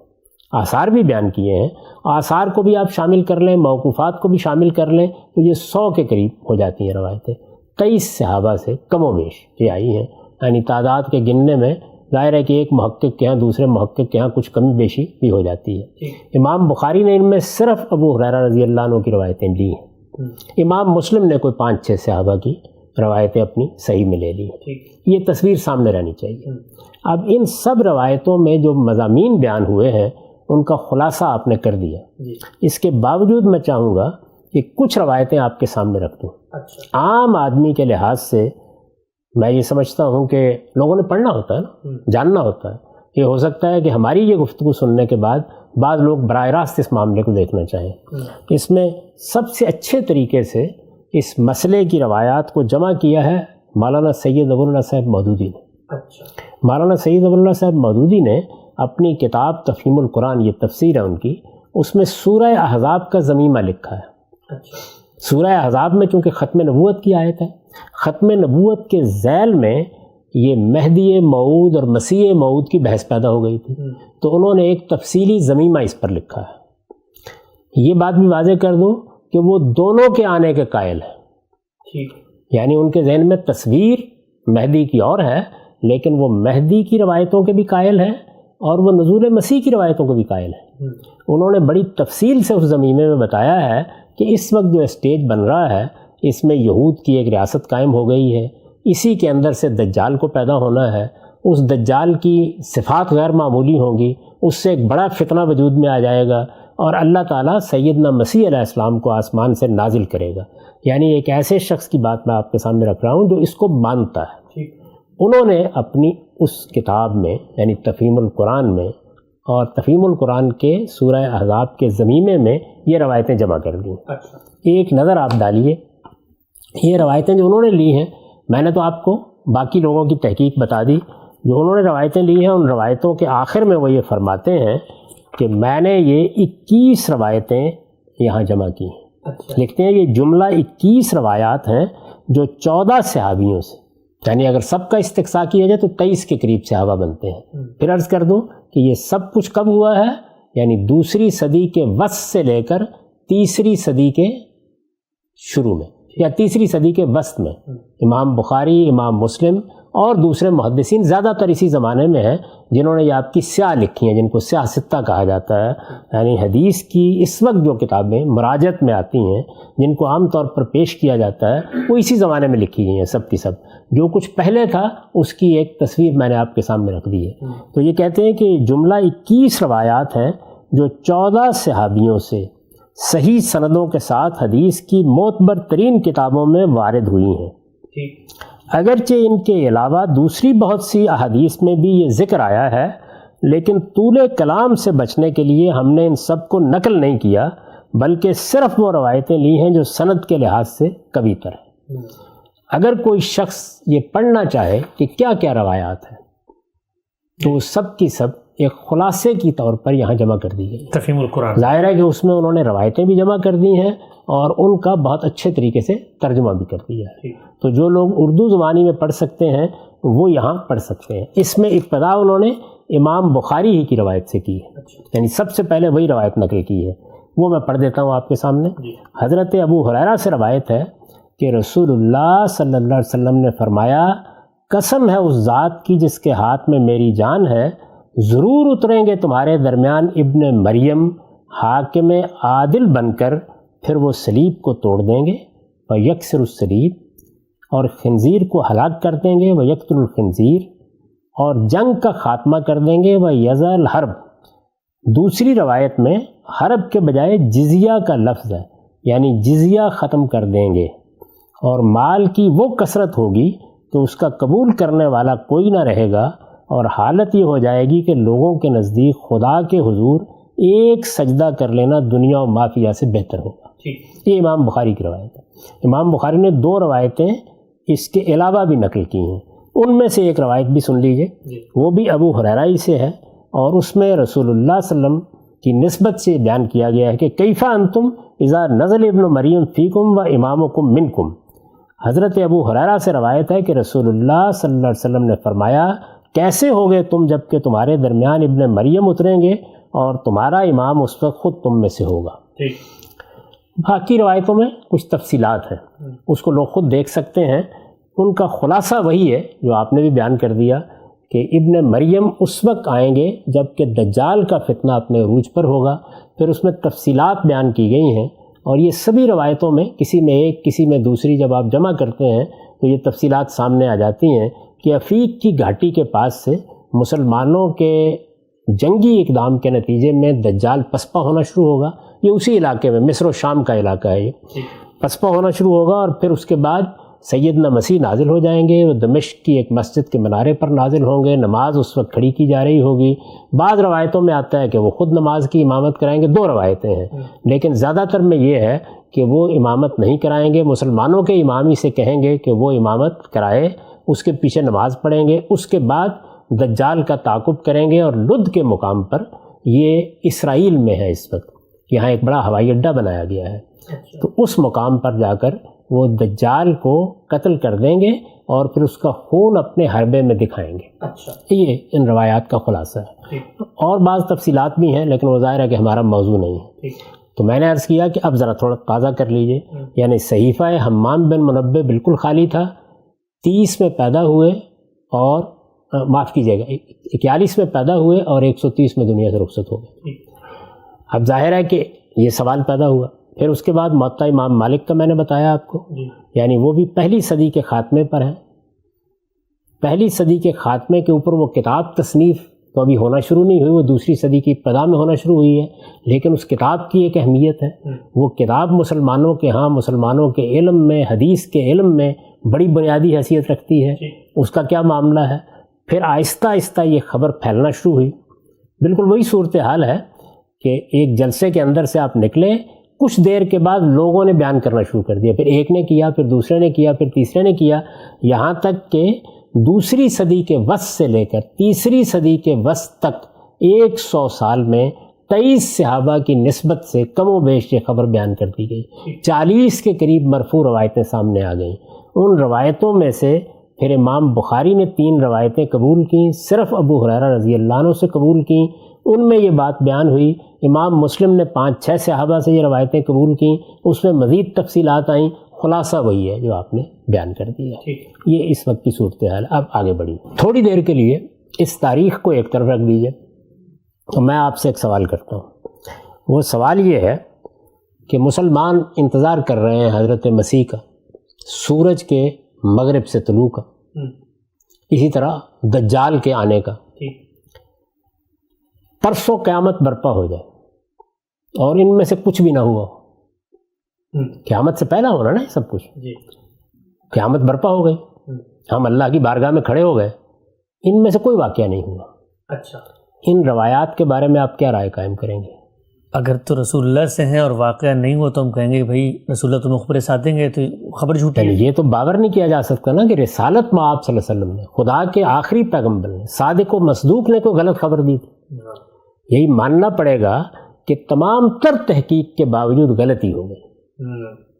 آثار بھی بیان کیے ہیں، آثار کو بھی آپ شامل کر لیں، موقوفات کو بھی شامل کر لیں تو یہ 100 کے قریب ہو جاتی ہیں روایتیں. 23 صحابہ سے کم و بیش یہ آئی ہیں. یعنی تعداد کے گننے میں ظاہر ہے کہ ایک محقق کے ہاں دوسرے محقق کے ہاں کچھ کمی بیشی بھی ہو جاتی ہے. امام بخاری نے ان میں صرف ابو ہریرہ رضی اللہ عنہ کی روایتیں لی ہیں. امام مسلم نے کوئی 5-6 صحابہ کی روایتیں اپنی صحیح میں لے لی ہیں. یہ تصویر سامنے رہنی چاہیے. اب ان سب روایتوں میں جو مضامین بیان ہوئے ہیں ان کا خلاصہ آپ نے کر دیا. اس کے باوجود میں چاہوں گا کہ کچھ روایتیں آپ کے سامنے رکھ دوں. عام آدمی کے لحاظ سے میں یہ سمجھتا ہوں کہ لوگوں نے پڑھنا ہوتا ہے نا، جاننا ہوتا ہے. یہ ہو سکتا ہے کہ ہماری یہ گفتگو سننے کے بعد بعض لوگ براہ راست اس معاملے کو دیکھنا چاہیں. اس میں سب سے اچھے طریقے سے اس مسئلے کی روایات کو جمع کیا ہے مولانا سید ابو اللہ صاحب مودودی نے. مولانا سید ابو اللہ صاحب مودودی نے اپنی کتاب تفہیم القرآن، یہ تفسیر ہے ان کی، اس میں سورہ احزاب کا ضمیمہ لکھا ہے. سورہ احزاب میں چونکہ ختم نبوت کی آیت ہے، ختم نبوت کے ذیل میں یہ مہدی موعود اور مسیح موعود کی بحث پیدا ہو گئی تھی، تو انہوں نے ایک تفصیلی ضمیمہ اس پر لکھا ہے. یہ بات بھی واضح کر دوں کہ وہ دونوں کے آنے کے قائل ہیں. یعنی ان کے ذہن میں تصویر مہدی کی اور ہے، لیکن وہ مہدی کی روایتوں کے بھی قائل ہیں اور وہ نزول مسیح کی روایتوں کو بھی قائل ہیں. انہوں نے بڑی تفصیل سے اس زمینے میں بتایا ہے کہ اس وقت جو اسٹیج بن رہا ہے اس میں یہود کی ایک ریاست قائم ہو گئی ہے، اسی کے اندر سے دجال کو پیدا ہونا ہے، اس دجال کی صفات غیر معمولی ہوں گی، اس سے ایک بڑا فتنہ وجود میں آ جائے گا اور اللہ تعالیٰ سیدنا مسیح علیہ السلام کو آسمان سے نازل کرے گا. یعنی ایک ایسے شخص کی بات میں آپ کے سامنے رکھ رہا ہوں جو اس کو مانتا ہے. انہوں نے اپنی اس کتاب میں یعنی تفہیم القرآن میں اور تفہیم القرآن کے سورہ احزاب کے ضمیمے میں یہ روایتیں جمع کر دیں. ایک نظر آپ ڈالیے، یہ روایتیں جو انہوں نے لی ہیں، میں نے تو آپ کو باقی لوگوں کی تحقیق بتا دی. جو انہوں نے روایتیں لی ہیں ان روایتوں کے آخر میں وہ یہ فرماتے ہیں کہ میں نے یہ 21 روایتیں یہاں جمع کی ہیں. لکھتے ہیں یہ جملہ 21 روایات ہیں جو 14 صحابیوں سے، یعنی اگر سب کا استقصاء کیا جائے تو 23 کے قریب صحابہ بنتے ہیں. پھر عرض کر دوں کہ یہ سب کچھ کب ہوا ہے، یعنی 2ری صدی کے وسط سے لے کر 3ری صدی کے شروع میں یا 3ری صدی کے وسط میں. امام بخاری، امام مسلم اور دوسرے محدثین زیادہ تر اسی زمانے میں ہیں جنہوں نے یہ آپ کی سیاہ لکھی ہیں، جن کو سیاہ ستہ کہا جاتا ہے. یعنی حدیث کی اس وقت جو کتابیں مراجعت میں آتی ہیں جن کو عام طور پر پیش کیا جاتا ہے وہ اسی زمانے میں لکھی گئی ہیں سب کی سب. جو کچھ پہلے تھا اس کی ایک تصویر میں نے آپ کے سامنے رکھ دی ہے. تو یہ کہتے ہیں کہ جملہ 21 روایات ہیں جو 14 صحابیوں سے صحیح سندوں کے ساتھ حدیث کی معتبر ترین کتابوں میں وارد ہوئی ہیں. اگرچہ ان کے علاوہ دوسری بہت سی احادیث میں بھی یہ ذکر آیا ہے لیکن طول کلام سے بچنے کے لیے ہم نے ان سب کو نقل نہیں کیا، بلکہ صرف وہ روایتیں لی ہیں جو سند کے لحاظ سے قوی تر ہیں۔ اگر کوئی شخص یہ پڑھنا چاہے کہ کیا کیا روایات ہیں تو سب کی سب ایک خلاصے کی طور پر یہاں جمع کر دی گئی۔ تفہیم القرآن، ظاہر ہے کہ اس میں انہوں نے روایتیں بھی جمع کر دی ہیں اور ان کا بہت اچھے طریقے سے ترجمہ بھی کر دیا ہے، تو جو لوگ اردو زبانی میں پڑھ سکتے ہیں وہ یہاں پڑھ سکتے ہیں۔ اس میں ابتدا انہوں نے امام بخاری ہی کی روایت سے کی ہے، یعنی سب سے پہلے وہی روایت نقل کی ہے، وہ میں پڑھ دیتا ہوں آپ کے سامنے۔ حضرت ابو ہریرہ سے روایت ہے کہ رسول اللہ صلی اللہ علیہ وسلم نے فرمایا، قسم ہے اس ذات کی جس کے ہاتھ میں میری جان ہے، ضرور اتریں گے تمہارے درمیان ابن مریم حاکم عادل بن کر، پھر وہ صلیب کو توڑ دیں گے و یکسر الصلیب، اور خنزیر کو ہلاک کر دیں گے و یقتل الخنزیر، اور جنگ کا خاتمہ کر دیں گے و یضع الحرب۔ دوسری روایت میں حرب کے بجائے جزیہ کا لفظ ہے، یعنی جزیہ ختم کر دیں گے، اور مال کی وہ کثرت ہوگی کہ اس کا قبول کرنے والا کوئی نہ رہے گا، اور حالت یہ ہو جائے گی کہ لوگوں کے نزدیک خدا کے حضور ایک سجدہ کر لینا دنیا و مافیہ سے بہتر ہوگا۔ یہ امام بخاری کی روایت ہے۔ امام بخاری نے 2 روایتیں اس کے علاوہ بھی نقل کی ہیں، ان میں سے ایک روایت بھی سن لیجئے، وہ بھی ابو ہریرہ ہی سے ہے، اور اس میں رسول اللہ صلی اللہ علیہ وسلم کی نسبت سے بیان کیا گیا ہے کہ کیفا انتم اذا نزل ابن مریم فیکم و امامکم منکم۔ حضرت ابو ہریرہ سے روایت ہے کہ رسول اللہ صلی اللہ علیہ وسلم نے فرمایا، کیسے ہوگے تم جب کہ تمہارے درمیان ابن مریم اتریں گے اور تمہارا امام اس وقت خود تم میں سے ہوگا۔ باقی روایتوں میں کچھ تفصیلات ہیں، اس کو لوگ خود دیکھ سکتے ہیں، ان کا خلاصہ وہی ہے جو آپ نے بھی بیان کر دیا کہ ابن مریم اس وقت آئیں گے جب کہ دجال کا فتنہ اپنے عروج پر ہوگا۔ پھر اس میں تفصیلات بیان کی گئی ہیں، اور یہ سبھی روایتوں میں کسی میں ایک کسی میں دوسری جب آپ جمع کرتے ہیں تو یہ تفصیلات سامنے آ جاتی ہیں کہ عفیق کی گھاٹی کے پاس سے مسلمانوں کے جنگی اقدام کے نتیجے میں دجال پسپا ہونا شروع ہوگا۔ یہ اسی علاقے میں مصر و شام کا علاقہ ہے، یہ پسپا ہونا شروع ہوگا، اور پھر اس کے بعد سیدنا مسیح نازل ہو جائیں گے، وہ دمشق کی ایک مسجد کے منارے پر نازل ہوں گے، نماز اس وقت کھڑی کی جا رہی ہوگی۔ بعض روایتوں میں آتا ہے کہ وہ خود نماز کی امامت کرائیں گے، 2 روایتیں ہیں، لیکن زیادہ تر میں یہ ہے کہ وہ امامت نہیں کرائیں گے، مسلمانوں کے امامی سے کہیں گے کہ وہ امامت کرائے، اس کے پیچھے نماز پڑھیں گے، اس کے بعد دجال کا تعاقب کریں گے، اور لد کے مقام پر، یہ اسرائیل میں ہے اس وقت، یہاں ایک بڑا ہوائی اڈہ بنایا گیا ہے، تو اس مقام پر جا کر وہ دجال کو قتل کر دیں گے اور پھر اس کا خون اپنے حربے میں دکھائیں گے۔ یہ ان روایات کا خلاصہ ہے، اور بعض تفصیلات بھی ہیں لیکن وہ ظاہر ہے کہ ہمارا موضوع نہیں ہے، تو میں نے عرض کیا کہ اب ذرا تھوڑا تازہ کر لیجئے۔ یعنی صحیفہ حمام بن منبہ بالکل خالی تھا، 30 میں پیدا ہوئے اور معاف کیجیے گا 41 میں پیدا ہوئے اور 130 میں دنیا سے رخصت ہو گئے۔ اب ظاہر ہے کہ یہ سوال پیدا ہوا، پھر اس کے بعد موطا امام مالک کا میں نے بتایا آپ کو، یعنی وہ بھی پہلی صدی کے خاتمے پر ہے۔ پہلی صدی کے خاتمے کے اوپر وہ کتاب تصنیف تو ابھی ہونا شروع نہیں ہوئی، وہ دوسری صدی کی ابتدا میں ہونا شروع ہوئی ہے، لیکن اس کتاب کی ایک اہمیت ہے، وہ کتاب مسلمانوں کے ہاں مسلمانوں کے علم میں، حدیث کے علم میں بڑی بنیادی حیثیت رکھتی ہے۔ اس کا کیا معاملہ ہے؟ پھر آہستہ آہستہ یہ خبر پھیلنا شروع ہوئی۔ بالکل وہی صورتحال ہے کہ ایک جلسے کے اندر سے آپ نکلے، کچھ دیر کے بعد لوگوں نے بیان کرنا شروع کر دیا، پھر ایک نے کیا، پھر دوسرے نے کیا، پھر تیسرے نے کیا، یہاں تک کہ دوسری صدی کے وسط سے لے کر تیسری صدی کے وسط تک 100 سال میں 23 صحابہ کی نسبت سے کم و بیش یہ خبر بیان کر دی گئی، 40 کے قریب مرفوع روایتیں سامنے آ گئیں۔ ان روایتوں میں سے پھر امام بخاری نے 3 روایتیں قبول کیں، صرف ابو ہریرہ رضی اللہ عنہ سے قبول کیں، ان میں یہ بات بیان ہوئی۔ امام مسلم نے 5-6 صحابہ سے یہ روایتیں قبول کیں، اس میں مزید تفصیلات آئیں، خلاصہ وہی ہے جو آپ نے بیان کر دیا۔ یہ اس وقت کی صورتحال۔ اب آگے بڑھی، تھوڑی دیر کے لیے اس تاریخ کو ایک طرف رکھ دیجیے، تو میں آپ سے ایک سوال کرتا ہوں۔ وہ سوال یہ ہے کہ مسلمان انتظار کر رہے ہیں حضرت مسیح کا، سورج کے مغرب سے طلوع کا، اسی طرح دجال کے آنے کا، پرسوں قیامت برپا ہو جائے اور ان میں سے کچھ بھی نہ ہوا ہو۔ قیامت سے پہلا ہونا نا یہ سب کچھ، قیامت برپا ہو گئی، ہم اللہ کی بارگاہ میں کھڑے ہو گئے، ان میں سے کوئی واقعہ نہیں ہوا، ان روایات کے بارے میں آپ کیا رائے قائم کریں گے؟ اگر تو رسول اللہ سے ہیں اور واقعہ نہیں ہوا تو ہم کہیں گے کہ بھائی رسول اللہ تو مخبر ساتھ دیں گے تو خبر جھوٹی ہے. یہ تو باور نہیں کیا جا سکتا نا کہ رسالت میں آپ صلی اللہ علیہ وسلم نے، خدا کے آخری پیغمبر نے، صادق و مصدوق نے کوئی غلط خبر دی تھی. یہی ماننا پڑے گا کہ تمام تر تحقیق کے باوجود غلطی ہو گئی.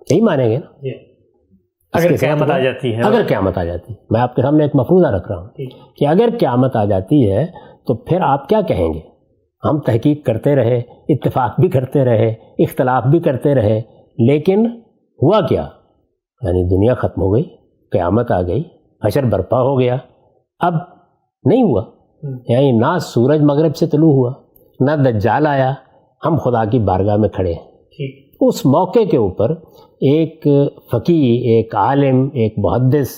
یہی مانیں گے نا اگر قیامت آ جاتی ہے. اگر قیامت آ جاتی، میں آپ کے سامنے ایک مفروضہ رکھ رہا ہوں کہ اگر قیامت آ جاتی ہے تو پھر آپ کیا کہیں گے؟ ہم تحقیق کرتے رہے، اتفاق بھی کرتے رہے، اختلاف بھی کرتے رہے، لیکن ہوا کیا؟ یعنی دنیا ختم ہو گئی، قیامت آ گئی، حشر برپا ہو گیا. اب نہیں ہوا، یعنی نہ سورج مغرب سے طلوع ہوا، نہ دجال آیا، ہم خدا کی بارگاہ میں کھڑے ہیں. اس موقع کے اوپر ایک فقیہ، ایک عالم، ایک محدث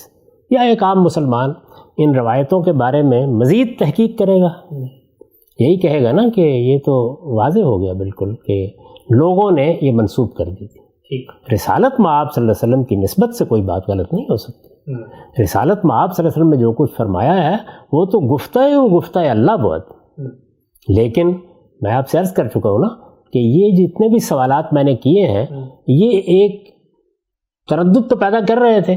یا ایک عام مسلمان ان روایتوں کے بارے میں مزید تحقیق کرے گا. یہی کہے گا نا کہ یہ تو واضح ہو گیا بالکل کہ لوگوں نے یہ منسوب کر دی تھی. رسالت میں آپ صلی اللہ علیہ وسلم کی نسبت سے کوئی بات غلط نہیں ہو سکتی. رسالت میں آپ صلی اللہ علیہ وسلم نے جو کچھ فرمایا ہے وہ تو گفتہ اللہ بہت. لیکن میں آپ سے عرض کر چکا ہوں نا کہ یہ جتنے بھی سوالات میں نے کیے ہیں یہ ایک تردد تو پیدا کر رہے تھے،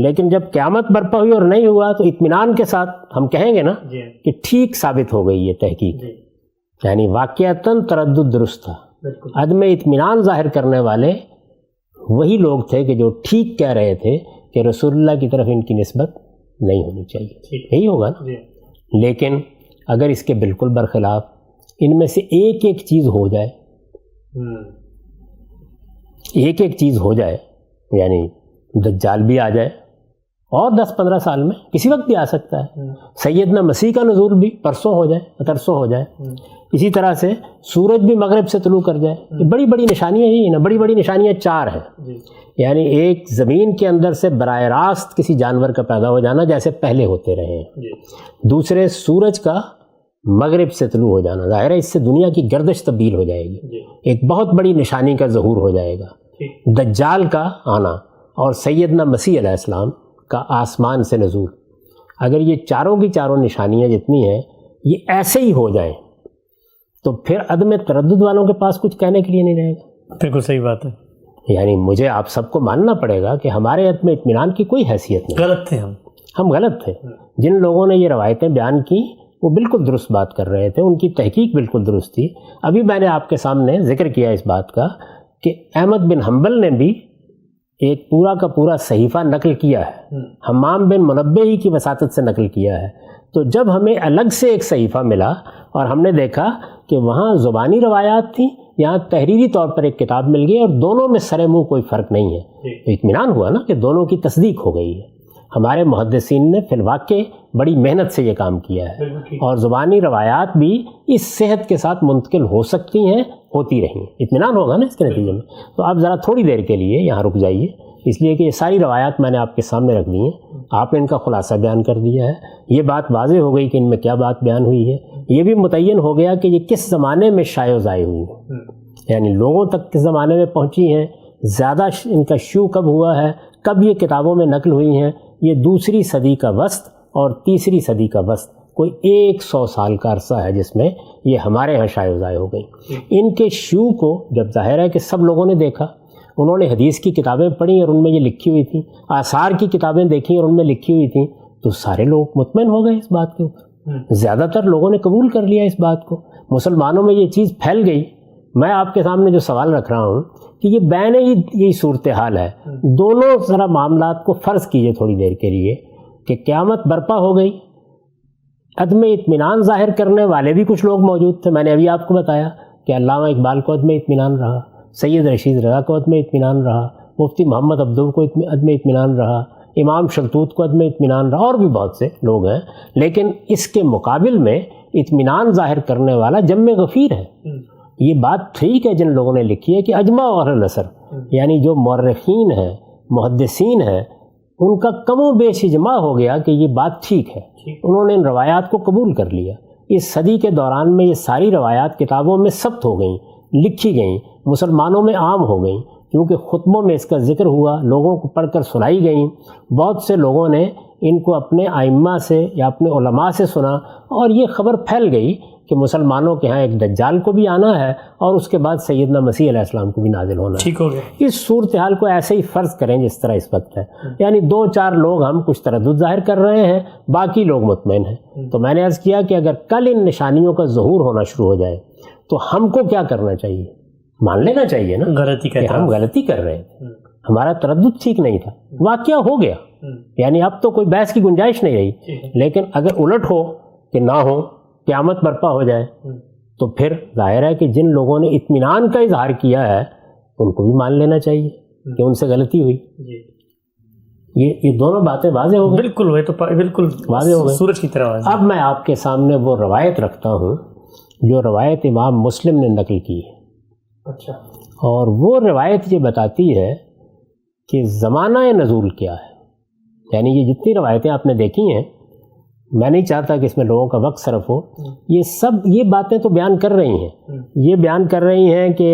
لیکن جب قیامت برپا ہوئی اور نہیں ہوا تو اطمینان کے ساتھ ہم کہیں گے نا کہ ٹھیک ثابت ہو گئی یہ تحقیق. یعنی واقعتاً تردد درست تھا. عدم اطمینان ظاہر کرنے والے وہی لوگ تھے کہ جو ٹھیک کہہ رہے تھے کہ رسول اللہ کی طرف ان کی نسبت نہیں ہونی چاہیے. یہی ہوگا نا. لیکن اگر اس کے بالکل برخلاف ان میں سے ایک ایک چیز ہو جائے، ایک چیز ہو جائے، یعنی دجال بھی آ جائے اور 10-15 سال میں کسی وقت بھی آ سکتا ہے، سیدنا مسیح کا نزول بھی پرسوں ہو جائے، ترسوں ہو جائے، اسی طرح سے سورج بھی مغرب سے طلوع کر جائے. یہ بڑی بڑی نشانیاں ہی نا، بڑی بڑی نشانیاں 4 ہیں. یعنی ایک زمین کے اندر سے براہ راست کسی جانور کا پیدا ہو جانا جیسے پہلے ہوتے رہے ہیں. دوسرے سورج کا مغرب سے طلوع ہو جانا، ظاہر ہے اس سے دنیا کی گردش تبدیل ہو جائے گی. ایک بہت بڑی نشانی کا ظہور ہو جائے گا، دجال کا آنا اور سیدنا مسیح علیہ السلام کا آسمان سے نزول. اگر یہ چاروں کی چاروں نشانیاں جتنی ہیں یہ ایسے ہی ہو جائیں تو پھر عدم تردد والوں کے پاس کچھ کہنے کے لیے نہیں رہے گا. بالکل صحیح بات ہے. یعنی مجھے آپ سب کو ماننا پڑے گا کہ ہمارے عدم اطمینان کی کوئی حیثیت نہیں. غلط تھے ہم غلط تھے. جن لوگوں نے یہ روایتیں بیان کی وہ بالکل درست بات کر رہے تھے، ان کی تحقیق بالکل درست تھی. ابھی میں نے آپ کے سامنے ذکر کیا اس بات کا کہ احمد بن حنبل نے بھی ایک پورا کا پورا صحیفہ نقل کیا ہے، حمام بن منبہ ہی کی وساطت سے نقل کیا ہے. تو جب ہمیں الگ سے ایک صحیفہ ملا اور ہم نے دیکھا کہ وہاں زبانی روایات تھیں، یہاں تحریری طور پر ایک کتاب مل گئی اور دونوں میں سر منہ کوئی فرق نہیں ہے، اطمینان ہوا نا کہ دونوں کی تصدیق ہو گئی ہے. ہمارے محدثین نے فی الواقع بڑی محنت سے یہ کام کیا ہے اور زبانی روایات بھی اس صحت کے ساتھ منتقل ہو سکتی ہیں، ہوتی رہیں. اطمینان ہوگا نا اس کے نتیجے میں. تو آپ ذرا تھوڑی دیر کے لیے یہاں رک جائیے، اس لیے کہ یہ ساری روایات میں نے آپ کے سامنے رکھ دی ہیں، آپ نے ان کا خلاصہ بیان کر دیا ہے. یہ بات واضح ہو گئی کہ ان میں کیا بات بیان ہوئی ہے. یہ بھی متعین ہو گیا کہ یہ کس زمانے میں شائع و ظاہر ہوئی ہیں، یعنی لوگوں تک کس زمانے میں پہنچی ہیں، زیادہ ان کا شیوع کب ہوا ہے، کب یہ کتابوں میں نقل ہوئی ہیں. یہ 2 صدی کا وسط اور 3 صدی کا وسط، کوئی 100 سال کا عرصہ ہے جس میں یہ ہمارے ہاں شائع و ظاہر ہو گئی. ان کے شیوع کو جب ظاہر ہے کہ سب لوگوں نے دیکھا، انہوں نے حدیث کی کتابیں پڑھی اور ان میں یہ لکھی ہوئی تھیں، آثار کی کتابیں دیکھیں اور ان میں لکھی ہوئی تھیں، تو سارے لوگ مطمئن ہو گئے اس بات کے اوپر. زیادہ تر لوگوں نے قبول کر لیا اس بات کو. مسلمانوں میں یہ چیز پھیل گئی. میں آپ کے سامنے جو سوال رکھ رہا ہوں کہ یہ بین ہی یہی صورتحال ہے. دونوں ذرا معاملات کو فرض کیجئے تھوڑی دیر کے لیے کہ قیامت برپا ہو گئی، عدم اطمینان ظاہر کرنے والے بھی کچھ لوگ موجود تھے. میں نے ابھی آپ کو بتایا کہ علامہ اقبال کو عدم اطمینان رہا، سید رشید رضا کو عدم اطمینان رہا، مفتی محمد عبدو کو عدم اطمینان رہا، امام شلتوت کو عدم اطمینان رہا، اور بھی بہت سے لوگ ہیں. لیکن اس کے مقابل میں اطمینان ظاہر کرنے والا جم غفیر ہے. یہ بات ٹھیک ہے جن لوگوں نے لکھی ہے کہ اجماع اور نثر، یعنی جو مورخین ہیں، محدثین ہیں، ان کا کم و بیش اجماع ہو گیا کہ یہ بات ٹھیک ہے. انہوں نے ان روایات کو قبول کر لیا. اس صدی کے دوران میں یہ ساری روایات کتابوں میں ثبت ہو گئیں، لکھی گئیں، مسلمانوں میں عام ہو گئیں، کیونکہ خطبوں میں اس کا ذکر ہوا، لوگوں کو پڑھ کر سنائی گئیں. بہت سے لوگوں نے ان کو اپنے ائمہ سے یا اپنے علماء سے سنا اور یہ خبر پھیل گئی کہ کہ مسلمانوں کے ہاں ایک دجال کو بھی آنا ہے اور اس کے بعد سیدنا مسیح علیہ السلام کو بھی نازل ہونا ہے. ٹھیک ہو گیا. اس صورتحال کو ایسے ہی فرض کریں جس طرح اس وقت ہے, یعنی 2-4 لوگ ہم کچھ تردد ظاہر کر رہے ہیں, باقی لوگ مطمئن ہیں. تو میں نے عرض کیا کہ اگر کل ان نشانیوں کا ظہور ہونا شروع ہو جائے تو ہم کو کیا کرنا چاہیے؟ مان لینا چاہیے نا غلطی کہ ہم غلطی کر رہے ہیں, ہمارا تردد ٹھیک نہیں تھا, واقعہ ہو گیا, یعنی اب تو کوئی بحث کی گنجائش نہیں رہی. لیکن اگر الٹ ہو کہ نہ ہو, قیامت برپا ہو جائے, تو پھر ظاہر ہے کہ جن لوگوں نے اطمینان کا اظہار کیا ہے ان کو بھی مان لینا چاہیے کہ ان سے غلطی ہوئی. یہ دونوں باتیں واضح ہو گئی. بالکل, وہ تو بالکل واضح ہو گئی, سورج کی طرح واضح. اب میں آپ کے سامنے وہ روایت رکھتا ہوں جو روایت امام مسلم نے نقل کی ہے. اچھا. اور وہ روایت یہ بتاتی ہے کہ زمانہ نزول کیا ہے. یعنی یہ جتنی روایتیں آپ نے دیکھی ہیں, میں نہیں چاہتا کہ اس میں لوگوں کا وقت صرف ہو, یہ باتیں تو بیان کر رہی ہیں. یہ بیان کر رہی ہیں کہ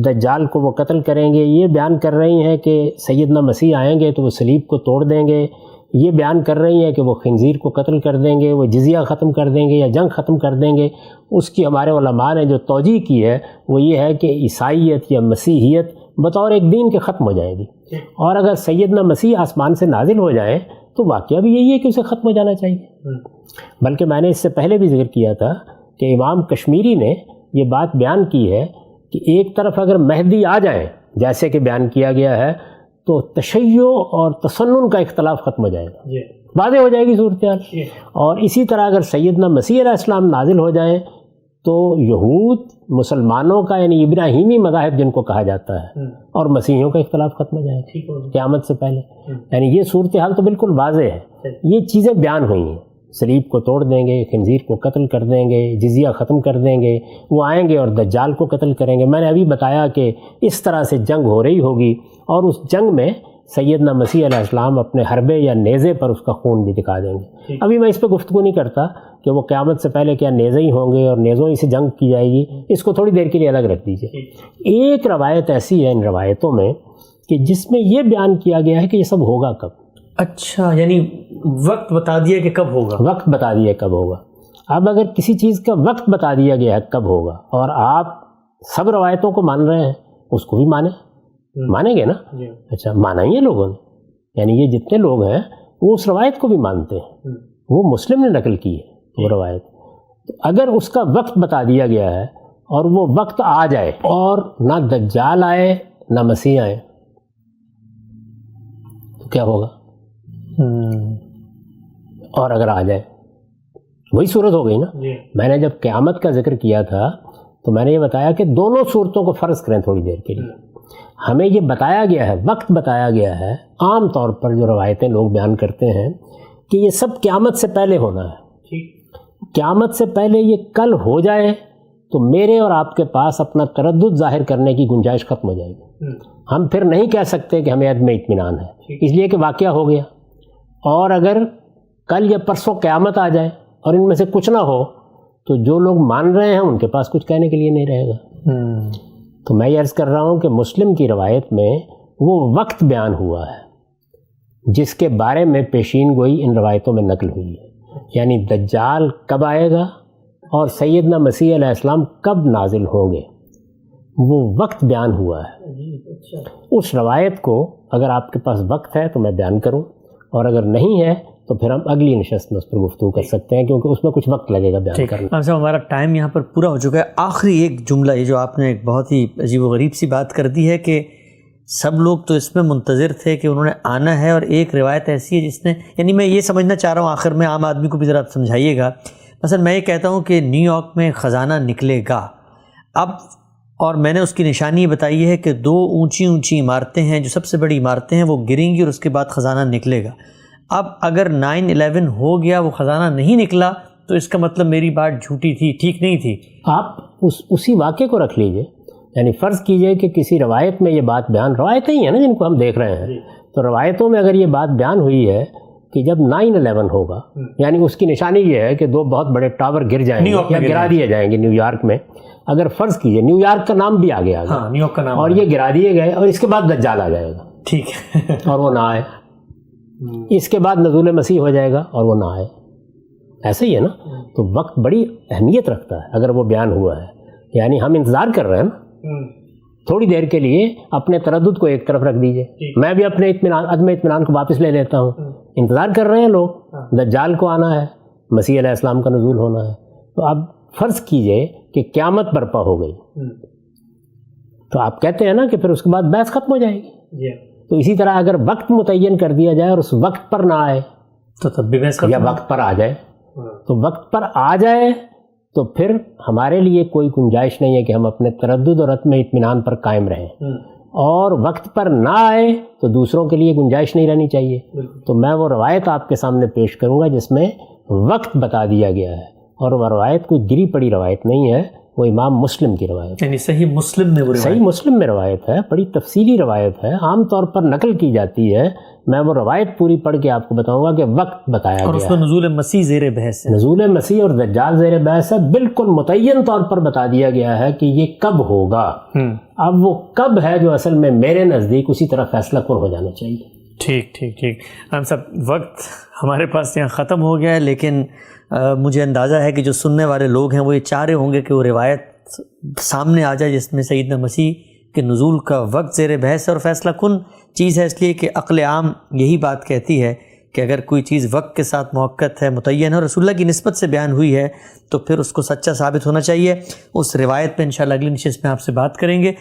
دجال کو وہ قتل کریں گے, یہ بیان کر رہی ہیں کہ سیدنا مسیح آئیں گے تو وہ صلیب کو توڑ دیں گے, یہ بیان کر رہی ہیں کہ وہ خنزیر کو قتل کر دیں گے, وہ جزیہ ختم کر دیں گے یا جنگ ختم کر دیں گے. اس کی ہمارے علماء نے جو توجیہ کی ہے وہ یہ ہے کہ عیسائیت یا مسیحیت بطور ایک دین کے ختم ہو جائے گی, اور اگر سیدنا مسیح آسمان سے نازل ہو جائیں تو واقعہ بھی یہی ہے کہ اسے ختم ہو جانا چاہیے. بلکہ میں نے اس سے پہلے بھی ذکر کیا تھا کہ امام کشمیری نے یہ بات بیان کی ہے کہ ایک طرف اگر مہدی آ جائیں جیسے کہ بیان کیا گیا ہے تو تشیع اور تسنن کا اختلاف ختم ہو جائے گا, واضح ہو جائے گی صورتحال. اور اسی طرح اگر سیدنا مسیح علیہ السلام نازل ہو جائیں تو یہود مسلمانوں کا یعنی ابراہیمی مذاہب جن کو کہا جاتا ہے اور مسیحیوں کا اختلاف ختم ہو جائے گا قیامت سے پہلے. یعنی یہ صورتحال تو بالکل واضح ہے. یہ چیزیں بیان ہوئی ہیں, صلیب کو توڑ دیں گے, خنزیر کو قتل کر دیں گے, جزیہ ختم کر دیں گے, وہ آئیں گے اور دجال کو قتل کریں گے. میں نے ابھی بتایا کہ اس طرح سے جنگ ہو رہی ہوگی اور اس جنگ میں سیدنا مسیح علیہ السلام اپنے حربے یا نیزے پر اس کا خون بھی دکھا دیں گے. ابھی میں اس پہ گفتگو نہیں کرتا کہ وہ قیامت سے پہلے کیا نیزے ہی ہوں گے اور نیزوں ہی سے جنگ کی جائے گی, اس کو تھوڑی دیر کے لیے الگ رکھ دیجیے. ایک روایت ایسی ہے ان روایتوں میں کہ جس میں یہ بیان کیا گیا ہے کہ یہ سب ہوگا کب. اچھا, یعنی وقت بتا دیا کہ کب ہوگا. وقت بتا دیا کب ہوگا. اب اگر کسی چیز کا وقت بتا دیا گیا ہے کب ہوگا اور آپ سب روایتوں کو مان رہے ہیں, اس کو بھی مانیں گے نا. اچھا, مانا ہی ہے لوگوں نے, یعنی یہ جتنے لوگ ہیں وہ اس روایت کو بھی مانتے ہیں, وہ مسلم نے نقل کی ہے وہ روایت. تو اگر اس کا وقت بتا دیا گیا ہے اور وہ وقت آ جائے اور نہ دجال آئے نہ مسیح آئے تو کیا ہوگا؟ اور اگر آ جائے وہی صورت ہو گئی نا. میں نے جب قیامت کا ذکر کیا تھا تو میں نے یہ بتایا کہ دونوں صورتوں کو فرض کریں تھوڑی دیر کے لیے. ہمیں یہ بتایا گیا ہے, وقت بتایا گیا ہے, عام طور پر جو روایتیں لوگ بیان کرتے ہیں کہ یہ سب قیامت سے پہلے ہونا ہے. قیامت سے پہلے یہ کل ہو جائے تو میرے اور آپ کے پاس اپنا تردد ظاہر کرنے کی گنجائش ختم ہو جائے گی. ہم پھر نہیں کہہ سکتے کہ ہمیں عدم اطمینان ہے, اس لیے کہ واقعہ ہو گیا. اور اگر کل یا پرسوں قیامت آ جائے اور ان میں سے کچھ نہ ہو تو جو لوگ مان رہے ہیں ان کے پاس کچھ کہنے کے لیے نہیں رہے گا. تو میں یہ عرض کر رہا ہوں کہ مسلم کی روایت میں وہ وقت بیان ہوا ہے جس کے بارے میں پیشین گوئی ان روایتوں میں نقل ہوئی ہے, یعنی دجال کب آئے گا اور سیدنا مسیح علیہ السلام کب نازل ہوں گے, وہ وقت بیان ہوا ہے. اس روایت کو اگر آپ کے پاس وقت ہے تو میں بیان کروں, اور اگر نہیں ہے تو پھر ہم اگلی نشست میں اس پر گفتگو کر سکتے ہیں کیونکہ اس میں کچھ وقت لگے گا بیان کرنے. اب صاحب ہمارا ٹائم یہاں پر پورا ہو چکا ہے. آخری ایک جملہ, یہ جو آپ نے ایک بہت ہی عجیب و غریب سی بات کر دی ہے کہ سب لوگ تو اس میں منتظر تھے کہ انہوں نے آنا ہے, اور ایک روایت ایسی ہے جس نے, یعنی میں یہ سمجھنا چاہ رہا ہوں آخر میں عام آدمی کو بھی ذرا آپ سمجھائیے گا. مثلا میں یہ کہتا ہوں کہ نیو یارک میں خزانہ نکلے گا اب, اور میں نے اس کی نشانی بتائی ہے کہ 2 اونچی اونچی عمارتیں ہیں, جو سب سے بڑی عمارتیں ہیں وہ گریں گی اور اس کے بعد خزانہ نکلے گا. اب اگر 9/11 ہو گیا, وہ خزانہ نہیں نکلا, تو اس کا مطلب میری بات جھوٹی تھی, ٹھیک نہیں تھی. آپ اسی واقعے کو رکھ لیجئے, یعنی فرض کیجئے کہ کسی روایت میں یہ بات بیان, روایتیں ہی ہیں نا جن کو ہم دیکھ رہے ہیں, تو روایتوں میں اگر یہ بات بیان ہوئی ہے کہ جب 9/11 ہوگا, یعنی اس کی نشانی یہ ہے کہ 2 بہت بڑے ٹاور گر جائیں گے یا گرا دیے جائیں گے نیو یارک میں. اگر فرض کیجئے نیو یارک کا نام بھی آ گیا, نیو یارک کا نام, اور یہ گرا دیے گئے اور اس کے بعد دجال آ جائے گا, ٹھیک ہے, اور وہ نہ آئے, اس کے بعد نزول مسیح ہو جائے گا اور وہ نہ آئے, ایسا ہی ہے نا. تو وقت بڑی اہمیت رکھتا ہے اگر وہ بیان ہوا ہے. یعنی ہم انتظار کر رہے ہیں نا, تھوڑی دیر کے لیے اپنے تردد کو ایک طرف رکھ دیجئے, میں بھی اپنے عدم اطمینان کو واپس لے لیتا ہوں. انتظار کر رہے ہیں لوگ, دجال کو آنا ہے, مسیح علیہ السلام کا نزول ہونا ہے. تو اب فرض کیجئے کہ قیامت برپا ہو گئی, تو آپ کہتے ہیں نا کہ پھر اس کے بعد بحث ختم ہو جائے گی. تو اسی طرح اگر وقت متعین کر دیا جائے اور اس وقت پر نہ آئے تو تب بھی بحث یا وقت پر آ جائے, تو وقت پر آ جائے تو پھر ہمارے لیے کوئی گنجائش نہیں ہے کہ ہم اپنے تردد اور عدم اطمینان پر قائم رہیں. اور وقت پر نہ آئے تو دوسروں کے لیے گنجائش نہیں رہنی چاہیے. تو میں وہ روایت آپ کے سامنے پیش کروں گا جس میں وقت بتا دیا گیا ہے, اور وہ روایت کوئی گری پڑی روایت نہیں ہے, وہ امام مسلم کی روایت ہے. یعنی صحیح مسلم میں وہ روایت, صحیح مسلم میں روایت ہے, بڑی تفصیلی روایت ہے, عام طور پر نقل کی جاتی ہے. میں وہ روایت پوری پڑھ کے آپ کو بتاؤں گا کہ وقت بتایا گیا ہے. اور اس میں نزول مسیح زیر بحث ہے. نزول مسیح اور دجال زیر بحث ہے, بالکل متعین طور پر بتا دیا گیا ہے کہ یہ کب ہوگا. اب وہ کب ہے جو اصل میں میرے نزدیک اسی طرح فیصلہ کن ہو جانا چاہیے. ٹھیک ٹھیک ٹھیک. ہم سب وقت ہمارے پاس یہاں ختم ہو گیا ہے, لیکن مجھے اندازہ ہے کہ جو سننے والے لوگ ہیں وہ یہ چاہ رہے ہوں گے کہ وہ روایت سامنے آ جائے جس میں سیدنا مسیح کے نزول کا وقت زیر بحث ہے اور فیصلہ کن چیز ہے, اس لیے کہ عقل عام یہی بات کہتی ہے کہ اگر کوئی چیز وقت کے ساتھ موقت ہے, متعین ہے اور رسول اللہ کی نسبت سے بیان ہوئی ہے تو پھر اس کو سچا ثابت ہونا چاہیے. اس روایت پہ انشاءاللہ اگلی نشست میں آپ سے بات کریں گے.